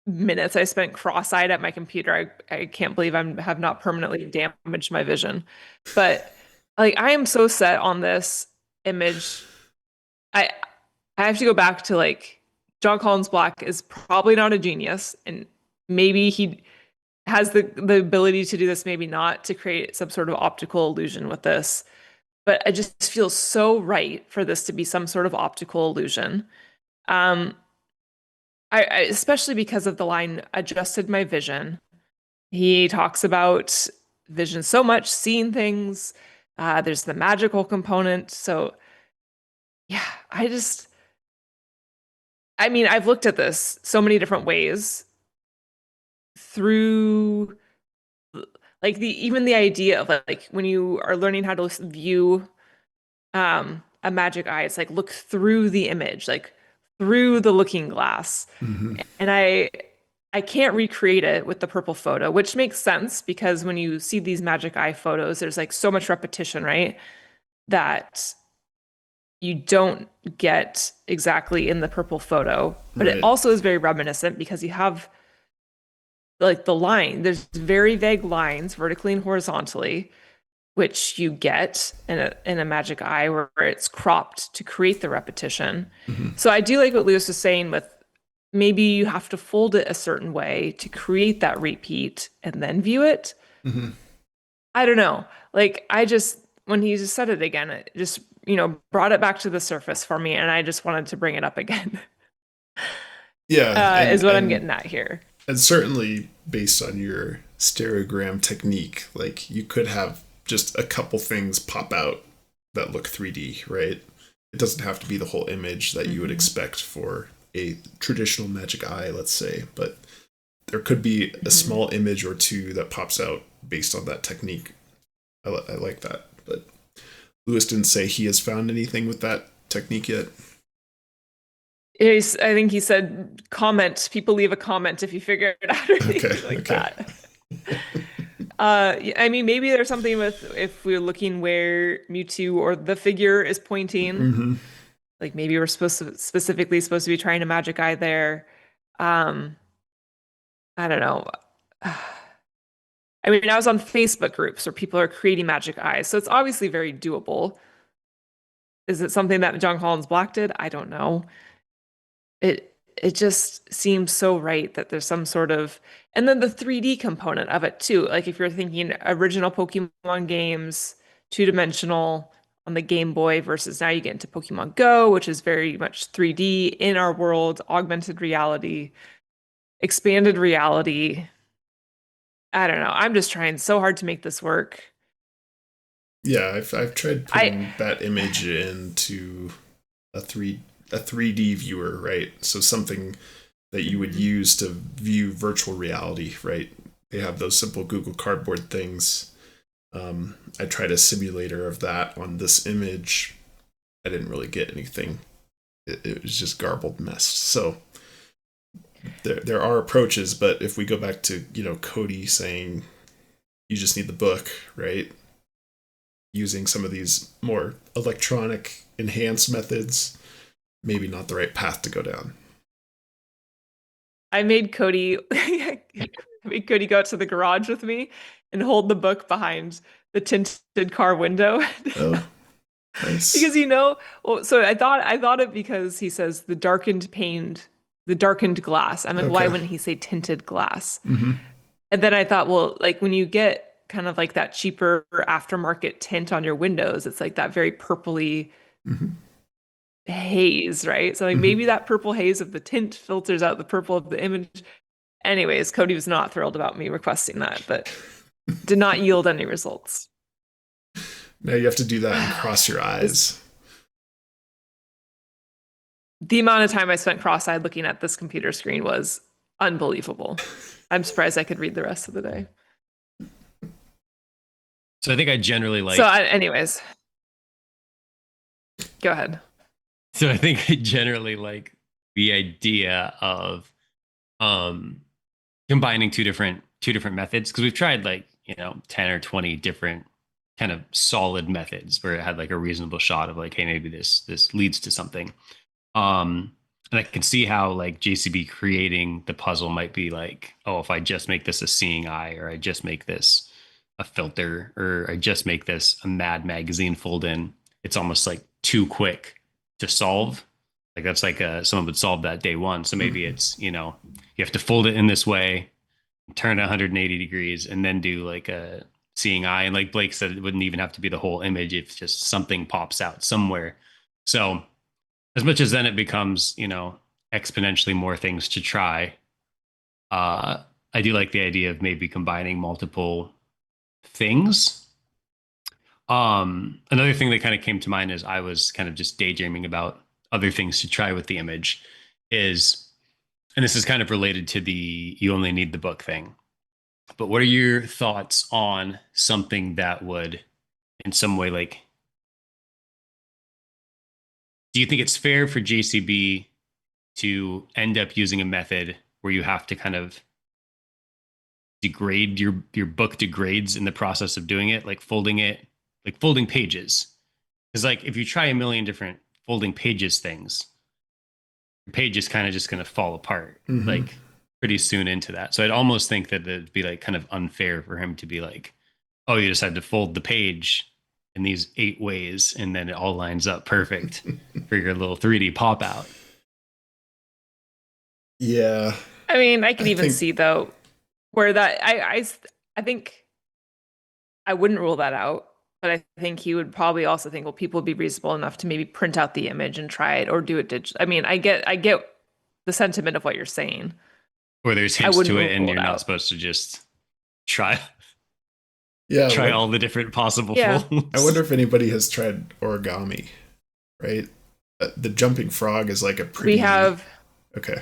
Speaker 2: minutes I spent cross-eyed at my computer. I can't believe I have not permanently damaged my vision. But like, I am so set on this image. I have to go back to like, Jon Collins-Black is probably not a genius, and maybe he has the ability to do this, maybe not, to create some sort of optical illusion with this. But I just feel so right for this to be some sort of optical illusion. I especially because of the line, adjusted my vision. He talks about vision so much, seeing things. There's the magical component. So yeah, I mean, I've looked at this so many different ways through like even the idea of like when you are learning how to view a magic eye, it's like look through the image, like through the looking glass.
Speaker 1: Mm-hmm.
Speaker 2: And I can't recreate it with the purple photo, which makes sense because when you see these magic eye photos, there's like so much repetition, right? That you don't get exactly in the purple photo. But
Speaker 1: Right.
Speaker 2: it also is very reminiscent because you have like the line, there's very vague lines vertically and horizontally, which you get in a magic eye where it's cropped to create the repetition.
Speaker 1: Mm-hmm.
Speaker 2: So I do like what Lewis was saying with maybe you have to fold it a certain way to create that repeat and then view it.
Speaker 1: Mm-hmm.
Speaker 2: I don't know. Like when he just said it again, it just, brought it back to the surface for me. And I just wanted to bring it up again.
Speaker 1: Yeah.
Speaker 2: Is what I'm getting at here.
Speaker 1: And certainly based on your stereogram technique, like you could have just a couple things pop out that look 3D, right? It doesn't have to be the whole image that you would expect for a traditional magic eye, let's say, but there could be a small image or two that pops out based on that technique. I like that. But Lewis didn't say he has found anything with that technique yet.
Speaker 2: I think he said comment. People leave a comment if you figure it out or anything that. I mean, maybe there's something with if we're looking where Mewtwo or the figure is pointing.
Speaker 1: Mm-hmm.
Speaker 2: Like maybe we're specifically supposed to be trying a magic eye there. I don't know. I mean, I was on Facebook groups where people are creating magic eyes, so it's obviously very doable. Is it something that Jon Collins-Black did? I don't know. It just seems so right that there's some sort of, and then the 3D component of it too. Like if you're thinking original Pokemon games, 2-dimensional on the Game Boy versus now you get into Pokemon Go, which is very much 3D in our world, augmented reality, expanded reality. I don't know. I'm just trying so hard to make this work.
Speaker 1: Yeah, I've tried putting that image into a 3D viewer, right? So something that you would use to view virtual reality, right? They have those simple Google Cardboard things. I tried a simulator of that on this image. I didn't really get anything. It was just garbled mess. So there are approaches, but if we go back to, Cody saying you just need the book, right? Using some of these more electronic enhanced methods, maybe not the right path to go down.
Speaker 2: I made Cody go out to the garage with me and hold the book behind the tinted car window.
Speaker 1: Oh, nice.
Speaker 2: Because so I thought it because he says the darkened glass. I'm like, why wouldn't he say tinted glass?
Speaker 1: Mm-hmm.
Speaker 2: And then I thought, well, like when you get kind of like that cheaper aftermarket tint on your windows, it's like that very purpley haze, right? So like maybe that purple haze of the tint filters out the purple of the image. Anyways, Cody was not thrilled about me requesting that, but did not yield any results.
Speaker 1: Now you have to do that and cross your eyes.
Speaker 2: The amount of time I spent cross-eyed looking at this computer screen was unbelievable. I'm surprised I could read the rest of the day.
Speaker 3: So I think I generally like.
Speaker 2: Anyways, go ahead.
Speaker 3: So I think I generally like the idea of combining two different methods, because we've tried like 10 or 20 different kind of solid methods where it had like a reasonable shot of like, hey, maybe this leads to something. And I can see how like JCB creating the puzzle might be like, oh, if I just make this a seeing eye, or I just make this a filter, or I just make this a Mad Magazine fold in, it's almost like too quick to solve. Like that's like someone would solve that day one. So maybe it's, you have to fold it in this way, turn it 180 degrees, and then do like a seeing eye. And like Blake said, it wouldn't even have to be the whole image if just something pops out somewhere. So as much as then it becomes, exponentially more things to try, I do like the idea of maybe combining multiple things. Another thing that kind of came to mind as I was kind of just daydreaming about other things to try with the image is, and this is kind of related to the you only need the book thing, but what are your thoughts on something that would in some way, like, do you think it's fair for JCB to end up using a method where you have to kind of degrade your book degrades in the process of doing it, like folding pages? Because like if you try a million different folding pages things, your page is kind of just going to fall apart like pretty soon into that. So I'd almost think that it'd be like kind of unfair for him to be like, oh, you just had to fold the page in these 8 ways and then it all lines up perfect for your little 3D pop out.
Speaker 1: Yeah.
Speaker 2: I mean, I can even see though where that I think I wouldn't rule that out, but I think he would probably also think, well, people would be reasonable enough to maybe print out the image and try it or do it digital. I mean, I get the sentiment of what you're saying.
Speaker 3: Or there's hints to it and you're not supposed to just try all the different possible folds.
Speaker 1: I wonder if anybody has tried origami, right? The jumping frog is like a pretty...
Speaker 2: We have...
Speaker 1: Okay.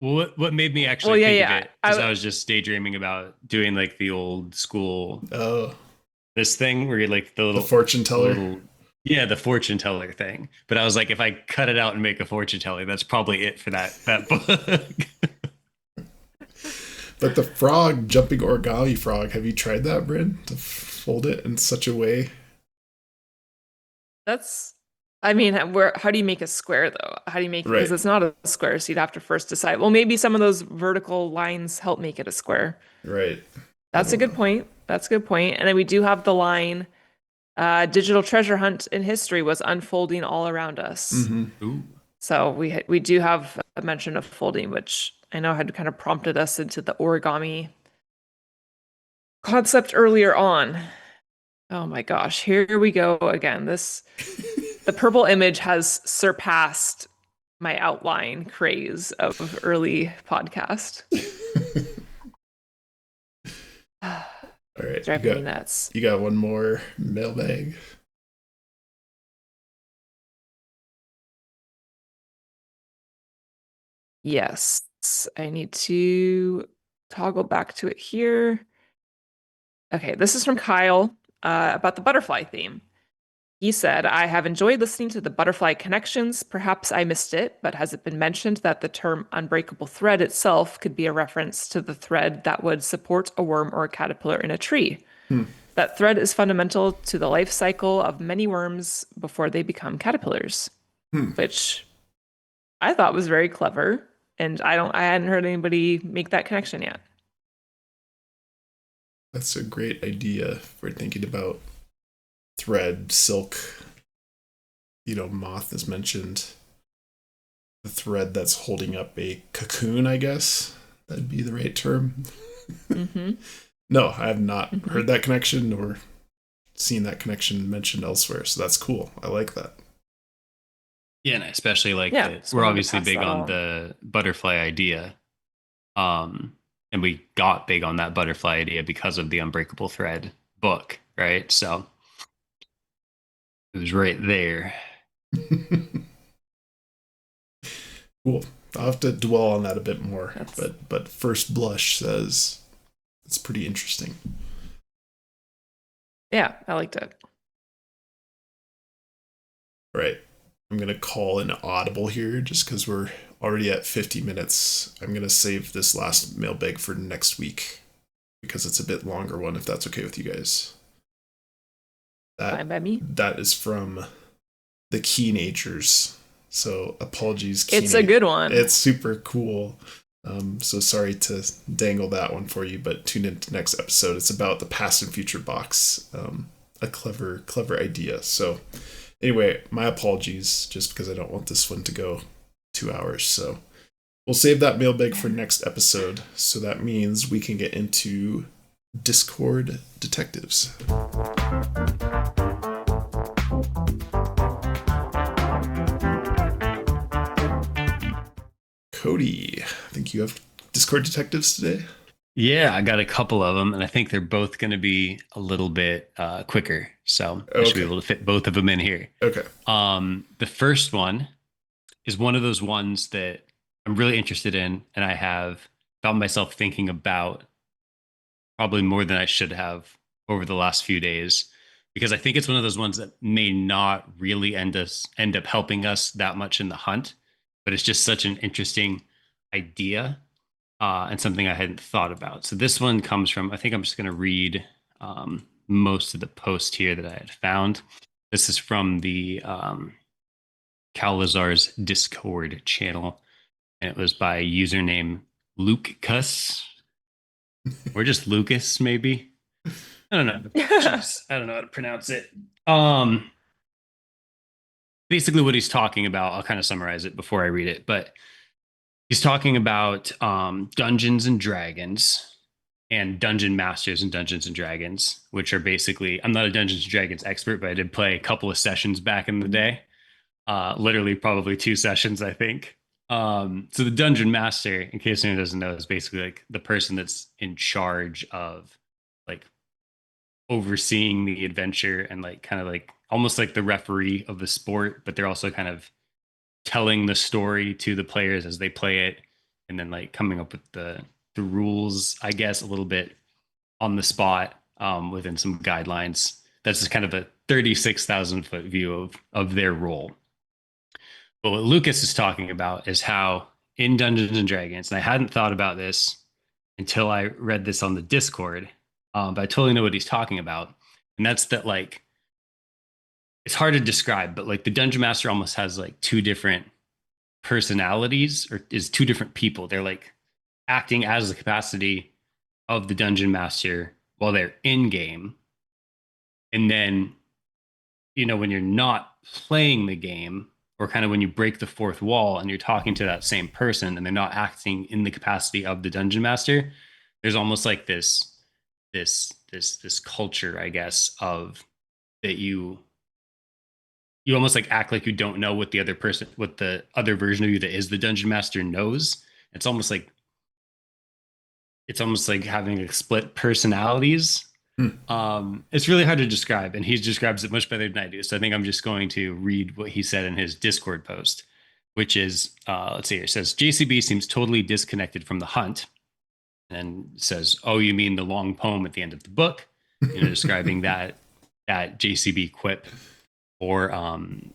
Speaker 3: Well, what made me actually think of it is I was just daydreaming about doing like the old school this thing where you like the
Speaker 1: fortune teller.
Speaker 3: The fortune teller thing. But I was like, if I cut it out and make a fortune teller, that's probably it for that book.
Speaker 1: But the frog, jumping origami frog, have you tried that, Bryn? To fold it in such a way?
Speaker 2: I mean, how do you make a square though? How do you make it? Because it's not a square, so you'd have to first decide. Well, maybe some of those vertical lines help make it a square.
Speaker 1: Right.
Speaker 2: That's a good point. And then we do have the line, digital treasure hunt in history was unfolding all around us.
Speaker 3: Ooh.
Speaker 2: So we do have a mention of folding, which I know had kind of prompted us into the origami concept earlier on. Oh my gosh, here we go again. The purple image has surpassed my outline craze of early podcast.
Speaker 1: All right.
Speaker 2: Driving me nuts.
Speaker 1: You got one more mailbag?
Speaker 2: Yes. I need to toggle back to it here. Okay, this is from Kyle about the butterfly theme. He said, I have enjoyed listening to the butterfly connections. Perhaps I missed it, but has it been mentioned that the term unbreakable thread itself could be a reference to the thread that would support a worm or a caterpillar in a tree? That thread is fundamental to the life cycle of many worms before they become caterpillars, which I thought was very clever. And I hadn't heard anybody make that connection yet.
Speaker 1: That's a great idea for thinking about thread, silk. Moth is mentioned. The thread that's holding up a cocoon, I guess. That'd be the right term. No, I have not heard that connection or seen that connection mentioned elsewhere. So that's cool. I like that.
Speaker 3: Yeah, and especially like we're obviously big on the butterfly idea. And we got big on that butterfly idea because of the Unbreakable Thread book, right? So It was right there.
Speaker 1: Cool. I'll have to dwell on that a bit more.
Speaker 2: That's-
Speaker 1: But first blush says it's pretty interesting.
Speaker 2: Yeah, I liked it.
Speaker 1: All right. I'm going to call an audible here just because we're already at 50 minutes. I'm going to save this last mailbag for next week because it's a bit longer one, if that's okay with you guys.
Speaker 2: Fine by me.
Speaker 1: That is from the Keenagers. So apologies.
Speaker 2: It's a good one.
Speaker 1: It's super cool. So sorry to dangle that one for you, but tune in to next episode. It's about the past and future box. A clever idea. So anyway, my apologies, just because I don't want this one to go 2 hours. So we'll save that mailbag for next episode. So that means we can get into Discord detectives. Cody, I think you have Discord detectives today.
Speaker 3: Yeah, I got a couple of them, and I think they're both going to be a little bit quicker. So I should be able to fit both of them in here.
Speaker 1: Okay.
Speaker 3: The first one is one of those ones that I'm really interested in, and I have found myself thinking about probably more than I should have over the last few days, because I think it's one of those ones that may not really end up helping us that much in the hunt, but it's just such an interesting idea and something I hadn't thought about. So this one comes from, I think I'm just going to read most of the post here that I had found. This is from the Calazar's Discord channel, and it was by username Lucas, or just Lucas, maybe. I don't know. Jeez, I don't know how to pronounce it. Basically, what he's talking about, I'll kind of summarize it before I read it, but he's talking about Dungeons and Dragons and Dungeon Masters and Dungeons and Dragons, which are basically, I'm not a Dungeons and Dragons expert, but I did play a couple of sessions back in the day. Literally probably 2 sessions, I think. So the Dungeon Master, in case anyone doesn't know, is basically like the person that's in charge of like overseeing the adventure and like kind of like almost like the referee of the sport, but they're also kind of telling the story to the players as they play it, and then like coming up with the rules, I guess, a little bit on the spot within some guidelines. That's just kind of a 36,000 foot view of their role. But what Lucas is talking about is how in Dungeons and Dragons, and I hadn't thought about this until I read this on the Discord, but I totally know what he's talking about. And that's that, like, it's hard to describe, but like the Dungeon Master almost has like 2 different personalities, or is 2 different people. They're like acting as the capacity of the Dungeon Master while they're in game. And then, you know, when you're not playing the game, or kind of when you break the 4th wall and you're talking to that same person and they're not acting in the capacity of the Dungeon Master, there's almost like this culture, I guess, of that you almost like act like you don't know what the other person, what the other version of you that is the Dungeon Master knows. It's almost like having like split personalities. It's really hard to describe, and he describes it much better than I do. So I think I'm just going to read what he said in his Discord post, which is, let's see here. It says, JCB seems totally disconnected from the hunt, and says, oh, you mean the long poem at the end of the book, you know, describing that JCB quip, or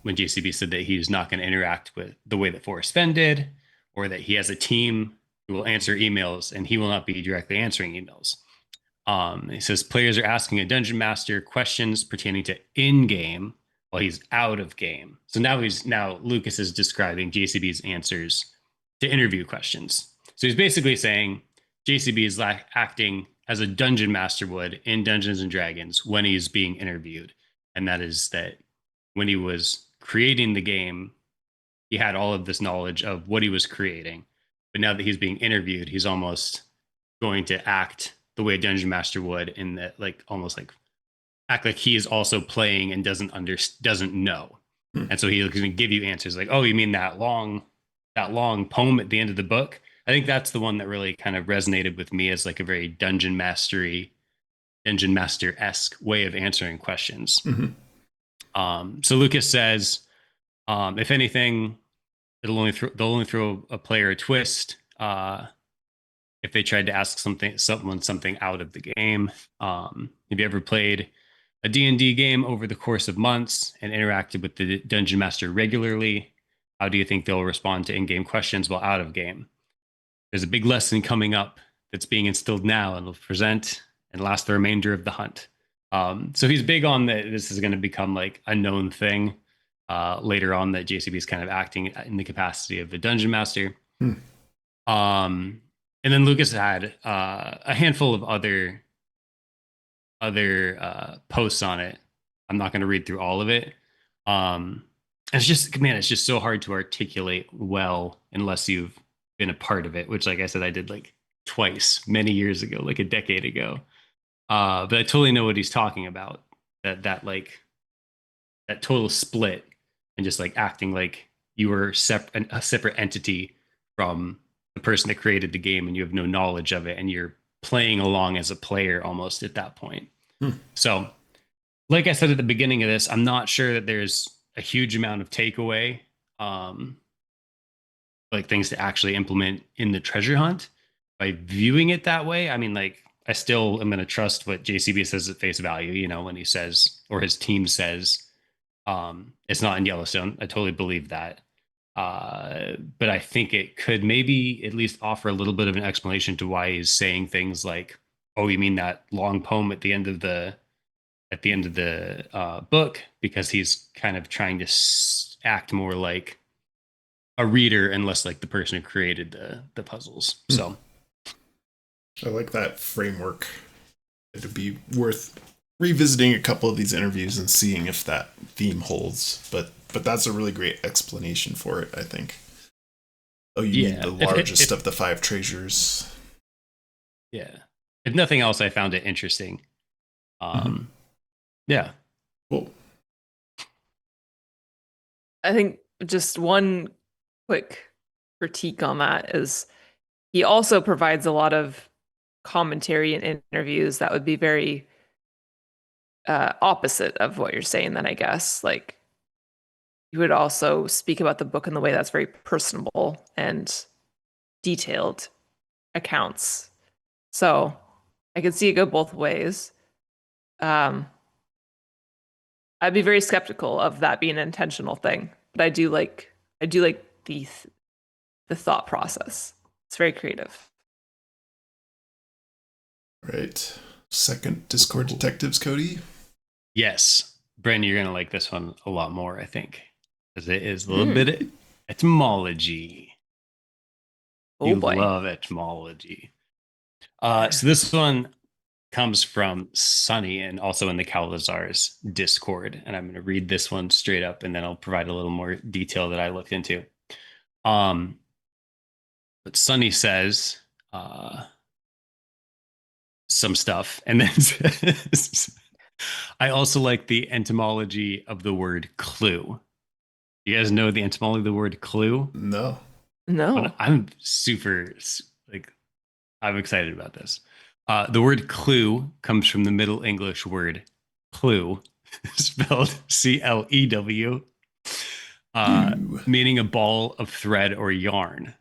Speaker 3: when JCB said that he's not going to interact with the way that Forrest Fenn did, or that he has a team who will answer emails and he will not be directly answering emails. He says players are asking a Dungeon Master questions pertaining to in-game while he's out of game. So now Lucas is describing JCB's answers to interview questions. So he's basically saying JCB is acting as a Dungeon Master would in Dungeons and Dragons when he's being interviewed. And that is that when he was creating the game, he had all of this knowledge of what he was creating. But now that he's being interviewed, he's almost going to act the way a Dungeon Master would, in that, like, almost like act like he is also playing and doesn't know. And so he's going to give you answers like, oh, you mean that long poem at the end of the book? I think that's the one that really kind of resonated with me as like a very Dungeon Master-esque way of answering questions. So Lucas says, if anything, they'll only throw a player a twist if they tried to ask someone something out of the game. Have you ever played a D&D game over the course of months and interacted with the dungeon master regularly? How do you think they'll respond to in-game questions while out of game? There's a big lesson coming up that's being instilled now and will present and last the remainder of the hunt. So he's big on that this is going to become like a known thing later on, that JCB is kind of acting in the capacity of the dungeon master. And then Lucas had a handful of other posts on it. I'm not going to read through all of it. It's just, man, it's just so hard to articulate well unless you've been a part of it, which, like I said, I did like twice many years ago, like a decade ago. But I totally know what he's talking about. That like that total split and just like acting like you were a separate entity from the person that created the game, and you have no knowledge of it, and you're playing along as a player almost at that point. So, like I said at the beginning of this, I'm not sure that there's a huge amount of takeaway, like things to actually implement in the treasure hunt by viewing it that way. I mean, like, I still am going to trust what JCB says at face value, you know, when he says, or his team says, it's not in Yellowstone. I totally believe that. But I think it could maybe at least offer a little bit of an explanation to why he's saying things like, "Oh, you mean that long poem at the end of the book?" Because he's kind of trying to act more like a reader and less like the person who created the puzzles. So
Speaker 1: I like that framework. It'd be worth revisiting a couple of these interviews and seeing if that theme holds. But that's a really great explanation for it, I think. Oh, you mean the largest of the 5 treasures?
Speaker 3: Yeah. If nothing else, I found it interesting. Yeah.
Speaker 1: Cool.
Speaker 2: I think just one quick critique on that is he also provides a lot of commentary and interviews that would be very opposite of what you're saying then, I guess. Like, you would also speak about the book in the way that's very personable and detailed accounts. So I could see it go both ways. I'd be very skeptical of that being an intentional thing, but I do like the thought process. It's very creative.
Speaker 1: Right. Second Discord Detectives, Cody?
Speaker 3: Yes. Bren, you're going to like this one a lot more, I think, because it is a little bit of etymology.
Speaker 2: Oh, boy.
Speaker 3: Love etymology. So this one comes from Sunny and also in the Calazar's Discord. And I'm going to read this one straight up, and then I'll provide a little more detail that I looked into. But Sunny says some stuff, and then says, I also like the etymology of the word clue. You guys know the etymology of the word clue?
Speaker 1: No.
Speaker 2: No.
Speaker 3: I'm super, like, I'm excited about this. The word clue comes from the Middle English word clue, spelled C-L-E-W, meaning a ball of thread or yarn.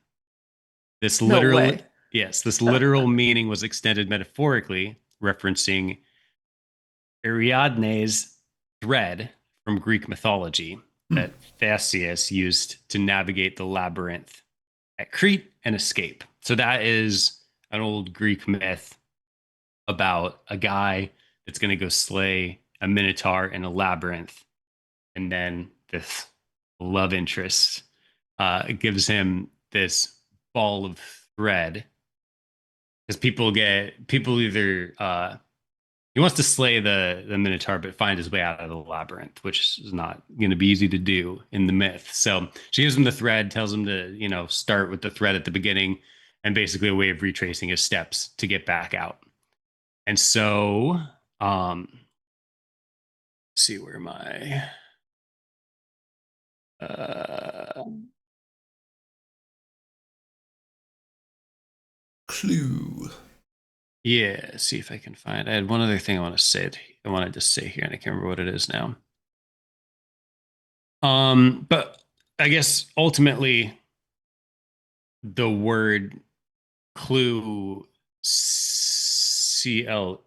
Speaker 3: This literally, yes, this literal meaning was extended metaphorically, referencing Ariadne's thread from Greek mythology that Theseus used to navigate the labyrinth at Crete and escape. So that is an old Greek myth about a guy that's going to go slay a minotaur in a labyrinth, and then this love interest gives him this ball of thread, because people either he wants to slay the minotaur but find his way out of the labyrinth, which is not going to be easy to do in the myth. So she gives him the thread, tells him to, you know, start with the thread at the beginning, and basically a way of retracing his steps to get back out. And so let's see, where am I?
Speaker 1: Clue.
Speaker 3: Yeah, see if I can find. I had one other thing I wanted to say here, and I can't remember what it is now. But I guess ultimately the word clue, CLEW.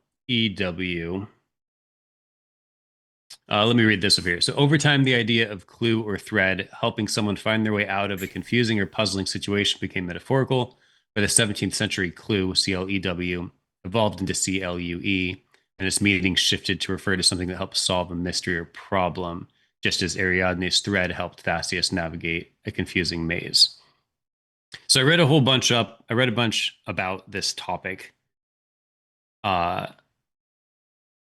Speaker 3: Let me read this up here. So, over time, the idea of clue or thread helping someone find their way out of a confusing or puzzling situation became metaphorical. By the 17th century, clue, CLEW, evolved into CLUE, and its meaning shifted to refer to something that helps solve a mystery or problem, just as Ariadne's thread helped Theseus navigate a confusing maze. So I read a bunch about this topic. And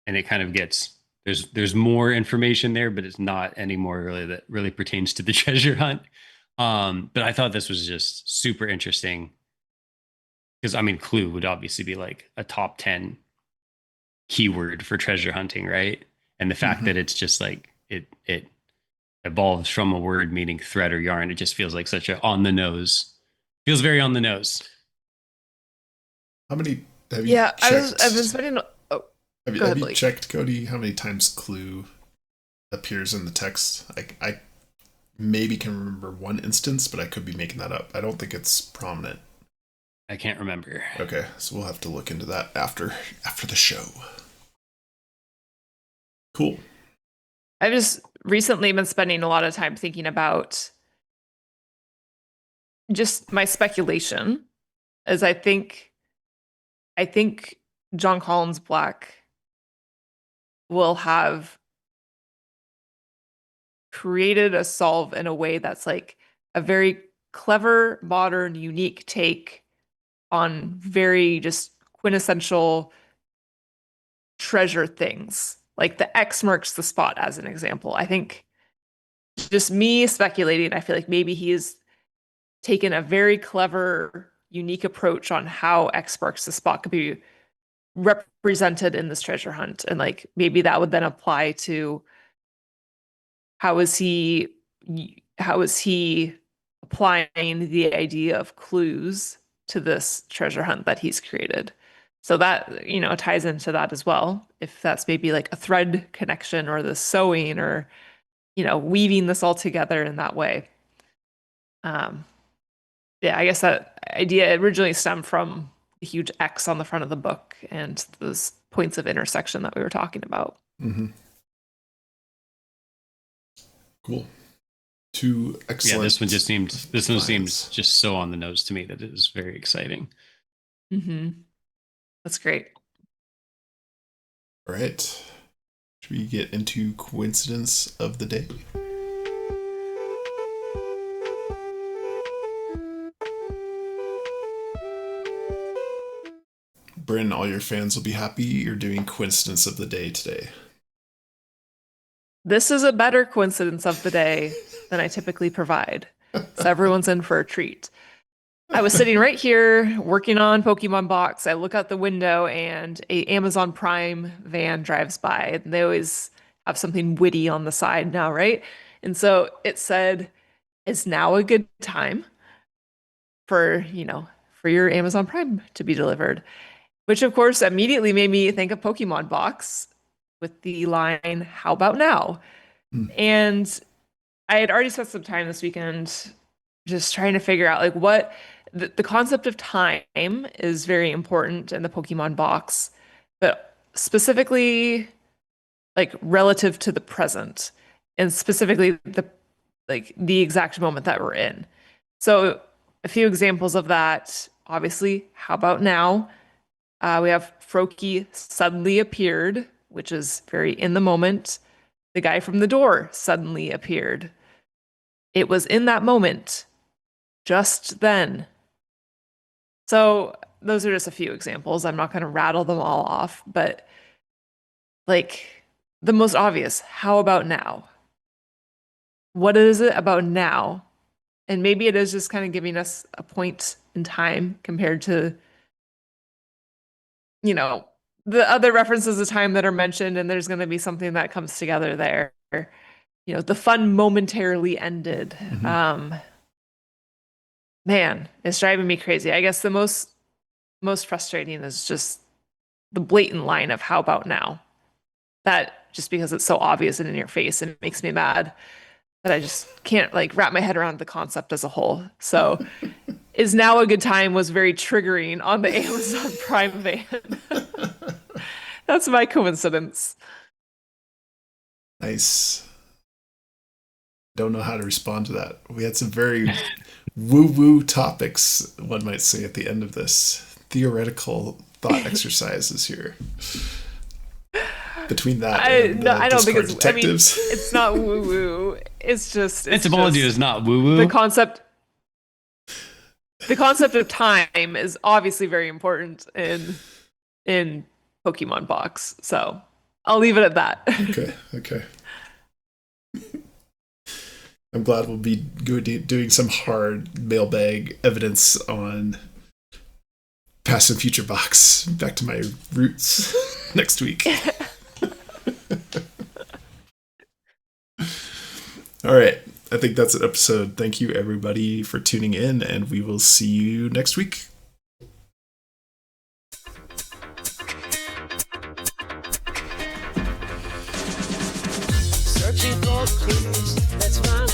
Speaker 3: it kind of gets there's more information there, but it's not anymore really that really pertains to the treasure hunt. But I thought this was just super interesting because I mean, clue would obviously be like a top 10 keyword for treasure hunting, right? And the fact that it's just like it evolves from a word meaning thread or yarn, it just feels like such a on the nose. Feels very on the nose.
Speaker 1: How many have you checked?
Speaker 2: I've been spending. Oh,
Speaker 1: have you checked, Cody, how many times clue appears in the text? I maybe can remember one instance, but I could be making that up. I don't think it's prominent.
Speaker 3: I can't remember.
Speaker 1: Okay, so we'll have to look into that after the show. Cool.
Speaker 2: I've just recently been spending a lot of time thinking about just my speculation, as I think Jon Collins-Black will have created a solve in a way that's like a very clever, modern, unique take on very just quintessential treasure things. Like the X marks the spot as an example. I think just me speculating, I feel like maybe he has taken a very clever, unique approach on how X marks the spot could be represented in this treasure hunt. And like maybe that would then apply to how is he applying the idea of clues to this treasure hunt that he's created. So that, you know, ties into that as well. If that's maybe like a thread connection or the sewing or, you know, weaving this all together in that way. Yeah, I guess that idea originally stemmed from the huge X on the front of the book and those points of intersection that we were talking about.
Speaker 1: Mm-hmm. Cool. Two excellent.
Speaker 3: Yeah, this one seems just so on the nose to me that it is very exciting.
Speaker 2: Mm-hmm. That's great.
Speaker 1: All right. Should we get into coincidence of the day? Bryn, all your fans will be happy you're doing coincidence of the day today.
Speaker 2: This is a better coincidence of the day than I typically provide. So everyone's in for a treat. I was sitting right here working on Pokemon Box. I look out the window and a Amazon Prime van drives by. And they always have something witty on the side now, right? And so it said, "Is now a good time for, you know, for your Amazon Prime to be delivered?" Which of course immediately made me think of Pokemon Box with the line, "How about now?" And I had already spent some time this weekend just trying to figure out like what the concept of time is very important in the Pokemon Box, but specifically like relative to the present and specifically the exact moment that we're in. So a few examples of that, obviously, how about now? We have Froakie suddenly appeared, which is very in the moment. The guy from the door suddenly appeared. It was in that moment, just then. So those are just a few examples. I'm not going to rattle them all off, but like the most obvious, how about now? What is it about now? And maybe it is just kind of giving us a point in time compared to, you know, the other references of time that are mentioned, and there's going to be something that comes together there. You know, the fun momentarily ended.
Speaker 1: Mm-hmm.
Speaker 2: Man, it's driving me crazy. I guess the most frustrating is just the blatant line of "how about now?" That just because it's so obvious and in your face, it makes me mad. but I just can't like wrap my head around the concept as a whole. So is now a good time was very triggering on the Amazon Prime van. That's my coincidence.
Speaker 1: Nice. Don't know how to respond to that. We had some very woo-woo topics, one might say, at the end of this. Theoretical thought exercises here. Between that and
Speaker 2: I don't think
Speaker 1: Discard Detectives.
Speaker 2: I mean, it's not woo-woo. It's just...
Speaker 3: Entomology is not woo-woo.
Speaker 2: The concept of time is obviously very important in Pokemon box. So I'll leave it at that.
Speaker 1: Okay. I'm glad we'll be doing some hard mailbag evidence on past and future box. Back to my roots next week. All right. I think that's an episode. Thank you, everybody, for tuning in, and we will see you next week.
Speaker 5: Searching for clues, let's find